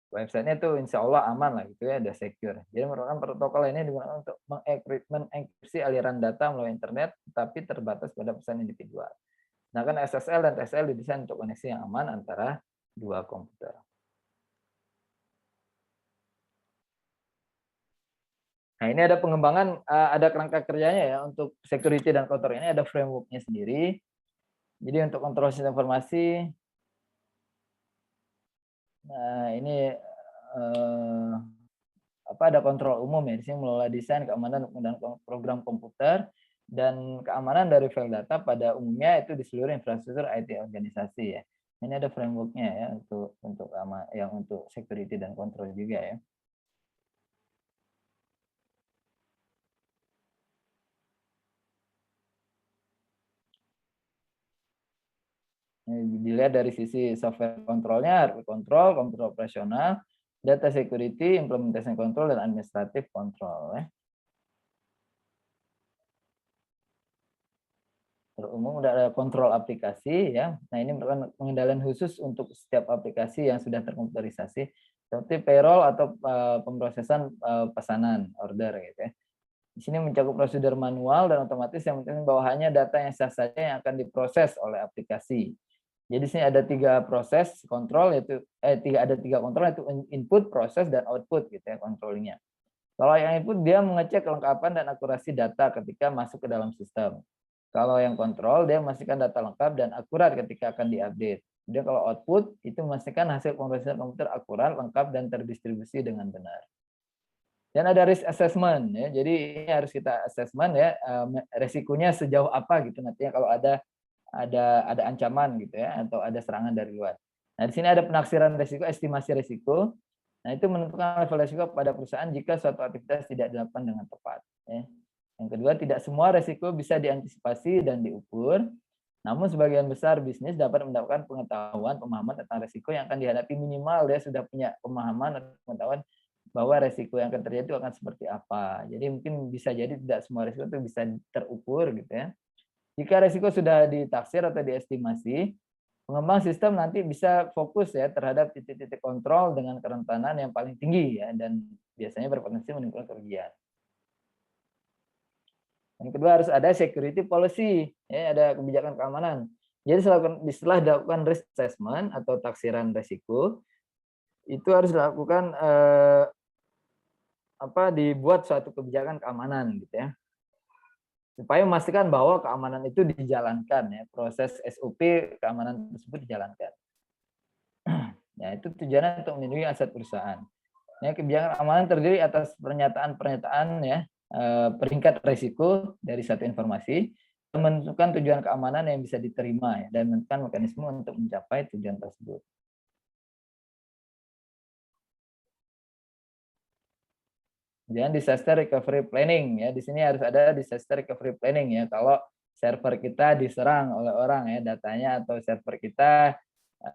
websitenya tuh insya Allah aman lah gitu ya, ada secure. Jadi merupakan protokol ini digunakan untuk mengenkripsi aliran data melalui internet, tapi terbatas pada pesan individual. Nah, kan SSL dan TSL didesain untuk koneksi yang aman antara dua komputer. Nah, ini ada pengembangan, ada kerangka kerjanya ya untuk security dan control ini ada framework-nya sendiri. Jadi untuk kontrol sistem informasi, nah ini ada kontrol umum ya, di sini mengelola desain keamanan dan program komputer dan keamanan dari file data pada umumnya itu di seluruh infrastruktur IT organisasi ya. Ini ada framework-nya ya untuk yang untuk security dan control juga ya. Dilihat dari sisi software kontrolnya, hardware control, komputer operasional, data security, implementation control, dan administrative control. Ya. Terumum udah ada kontrol aplikasi ya. Nah ini merupakan pengendalian khusus untuk setiap aplikasi yang sudah terkomputerisasi, seperti payroll atau pemrosesan pesanan order gitu ya. Di sini mencakup prosedur manual dan otomatis yang penting bawahannya data yang sah saja yang akan diproses oleh aplikasi. Jadi sini ada 3 proses kontrol yaitu ada tiga kontrol yaitu input, proses dan output gitu ya controllingnya. Kalau yang input dia mengecek kelengkapan dan akurasi data ketika masuk ke dalam sistem. Kalau yang kontrol dia memastikan data lengkap dan akurat ketika akan diupdate. Kemudian kalau output itu memastikan hasil pemrosesan komputer akurat, lengkap dan terdistribusi dengan benar. Dan ada risk assessment ya. Jadi ini harus kita assessment ya resikonya sejauh apa gitu nantinya kalau ada ancaman gitu ya atau ada serangan dari luar. Nah, di sini ada penaksiran risiko, estimasi risiko. Nah, itu menentukan level risiko pada perusahaan jika suatu aktivitas tidak dilakukan dengan tepat. Ya. Yang kedua, tidak semua risiko bisa diantisipasi dan diukur. Namun sebagian besar bisnis dapat mendapatkan pengetahuan, pemahaman tentang risiko yang akan dihadapi minimal dia sudah punya pemahaman atau pengetahuan bahwa risiko yang akan terjadi itu akan seperti apa. Jadi mungkin bisa jadi tidak semua risiko itu bisa terukur gitu ya. Jika risiko sudah ditaksir atau diestimasi, pengembang sistem nanti bisa fokus ya terhadap titik-titik kontrol dengan kerentanan yang paling tinggi ya dan biasanya berpotensi menimbulkan kerugian. Yang kedua harus ada security policy, ya ada kebijakan keamanan. Jadi setelah dilakukan risk assessment atau taksiran risiko, itu harus dilakukan dibuat suatu kebijakan keamanan gitu ya. Supaya memastikan bahwa keamanan itu dijalankan ya, proses SOP keamanan tersebut dijalankan. Ya, itu tujuannya untuk melindungi aset perusahaan. Ya, kebijakan keamanan terdiri atas pernyataan-pernyataan ya peringkat risiko dari satu informasi, menentukan tujuan keamanan yang bisa diterima ya, dan menentukan mekanisme untuk mencapai tujuan tersebut. Kemudian disaster recovery planning ya, di sini harus ada disaster recovery planning ya. Kalau server kita diserang oleh orang ya, datanya atau server kita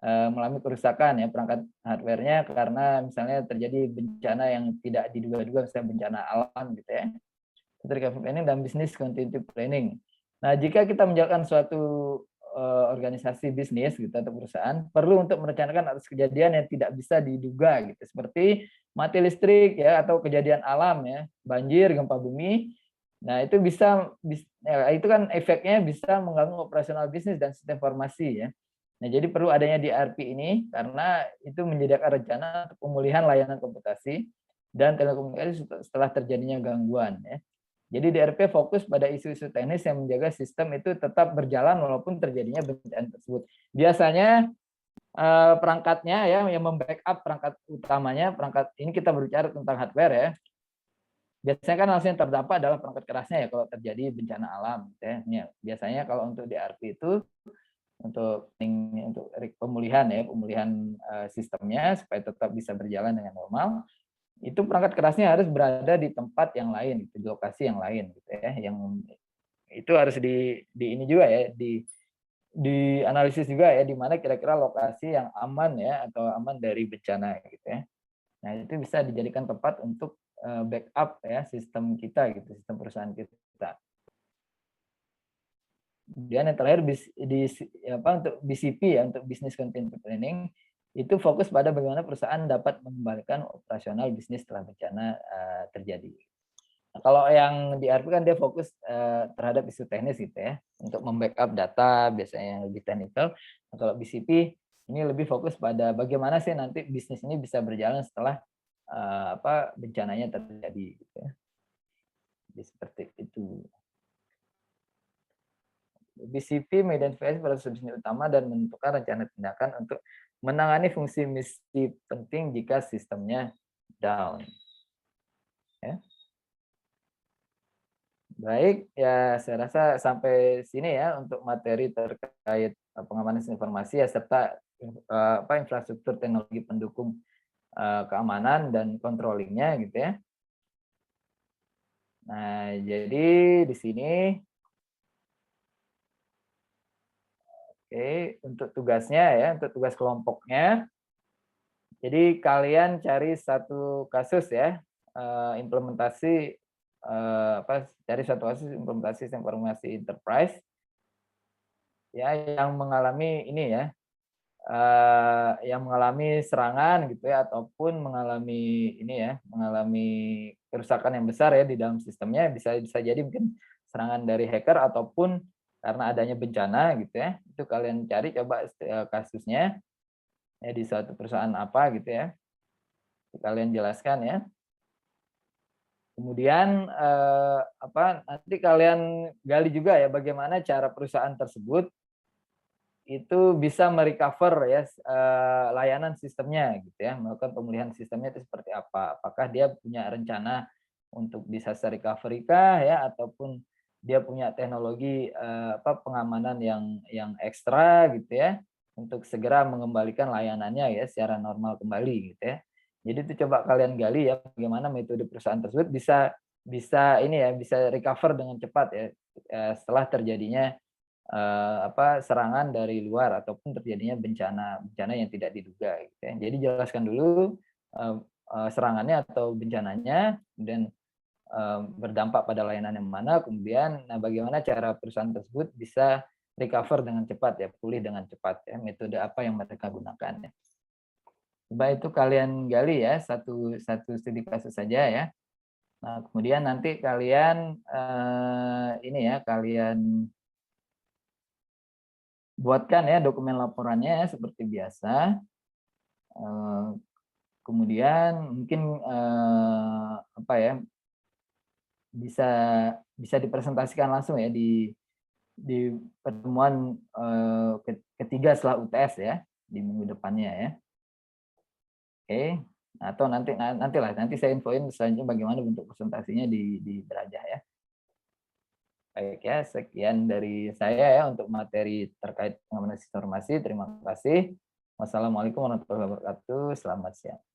mengalami kerusakan ya perangkat hardware-nya karena misalnya terjadi bencana yang tidak diduga-duga, misalnya bencana alam gitu ya. Recovery planning dan business continuity planning. Nah, jika kita menjalankan suatu organisasi bisnis gitu atau perusahaan, perlu untuk merencanakan atas kejadian yang tidak bisa diduga gitu, seperti mati listrik ya atau kejadian alam ya, banjir, gempa bumi. Nah, itu itu kan efeknya bisa mengganggu operasional bisnis dan sistem informasi ya. Nah, jadi perlu adanya DRP ini karena itu menyediakan rencana untuk pemulihan layanan komputasi dan telekomunikasi setelah terjadinya gangguan ya. Jadi DRP fokus pada isu-isu teknis yang menjaga sistem itu tetap berjalan walaupun terjadinya bencana tersebut. Biasanya perangkatnya ya yang membackup perangkat utamanya, perangkat ini kita berbicara tentang hardware ya. Biasanya kan langsung yang terdampak adalah perangkat kerasnya ya kalau terjadi bencana alam ya. Biasanya kalau untuk DRP itu untuk pemulihan ya, pemulihan sistemnya supaya tetap bisa berjalan dengan normal. Itu perangkat kerasnya harus berada di tempat yang lain, di lokasi yang lain, gitu ya. Yang itu harus di ini juga ya, di analisis juga ya, di mana kira-kira lokasi yang aman ya atau aman dari bencana, gitu ya. Nah itu bisa dijadikan tempat untuk backup ya sistem kita, gitu, sistem perusahaan kita. Kemudian yang terakhir untuk BCP ya, untuk business continuity planning, itu fokus pada bagaimana perusahaan dapat mengembalikan operasional bisnis setelah bencana terjadi. Nah, kalau yang di ERP kan dia fokus terhadap isu teknis gitu ya, untuk membackup data biasanya yang lebih teknikal. Nah, kalau BCP ini lebih fokus pada bagaimana sih nanti bisnis ini bisa berjalan setelah bencananya terjadi gitu ya. Jadi seperti itu. BCP mengidentifikasi proses bisnis utama dan menentukan rencana tindakan untuk menangani fungsi misi penting jika sistemnya down. Ya. Baik, ya saya rasa sampai sini ya untuk materi terkait pengamanan informasi ya serta infrastruktur teknologi pendukung keamanan dan controllingnya gitu ya. Nah, jadi di sini untuk tugasnya ya, untuk tugas kelompoknya. Jadi kalian cari satu kasus ya, implementasi cari satu kasus implementasi informasi enterprise ya yang mengalami ini ya, yang mengalami serangan gitu ya ataupun mengalami ini ya, mengalami kerusakan yang besar ya di dalam sistemnya, bisa bisa jadi mungkin serangan dari hacker ataupun karena adanya bencana gitu ya. Itu kalian cari coba kasusnya ya di suatu perusahaan apa gitu ya. Kalian jelaskan ya. Kemudian nanti kalian gali juga ya bagaimana cara perusahaan tersebut itu bisa merecover ya layanan sistemnya gitu ya, melakukan pemulihan sistemnya itu seperti apa? Apakah dia punya rencana untuk disaster recovery kah ya ataupun dia punya teknologi pengamanan yang ekstra gitu ya untuk segera mengembalikan layanannya ya secara normal kembali gitu ya. Jadi itu coba kalian gali ya bagaimana metode perusahaan tersebut bisa bisa ini ya bisa recover dengan cepat ya setelah terjadinya serangan dari luar ataupun terjadinya bencana yang tidak diduga gitu ya. Jadi jelaskan dulu serangannya atau bencananya, kemudian berdampak pada layanan yang mana, kemudian bagaimana cara perusahaan tersebut bisa recover dengan cepat ya, pulih dengan cepat ya, metode apa yang mereka gunakan ya. Coba itu kalian gali ya, satu studi kasus saja ya. Nah, kemudian nanti kalian ini ya, kalian buatkan ya dokumen laporannya seperti biasa. Kemudian mungkin bisa bisa dipresentasikan langsung ya di pertemuan ketiga setelah UTS ya di minggu depannya ya. Oke. Nah, atau nanti saya infoin selanjutnya bagaimana bentuk presentasinya di Berajah ya. Baik ya, sekian dari saya ya untuk materi terkait pengamanan sistem informasi. Terima kasih. Wassalamualaikum warahmatullahi wabarakatuh. Selamat siang.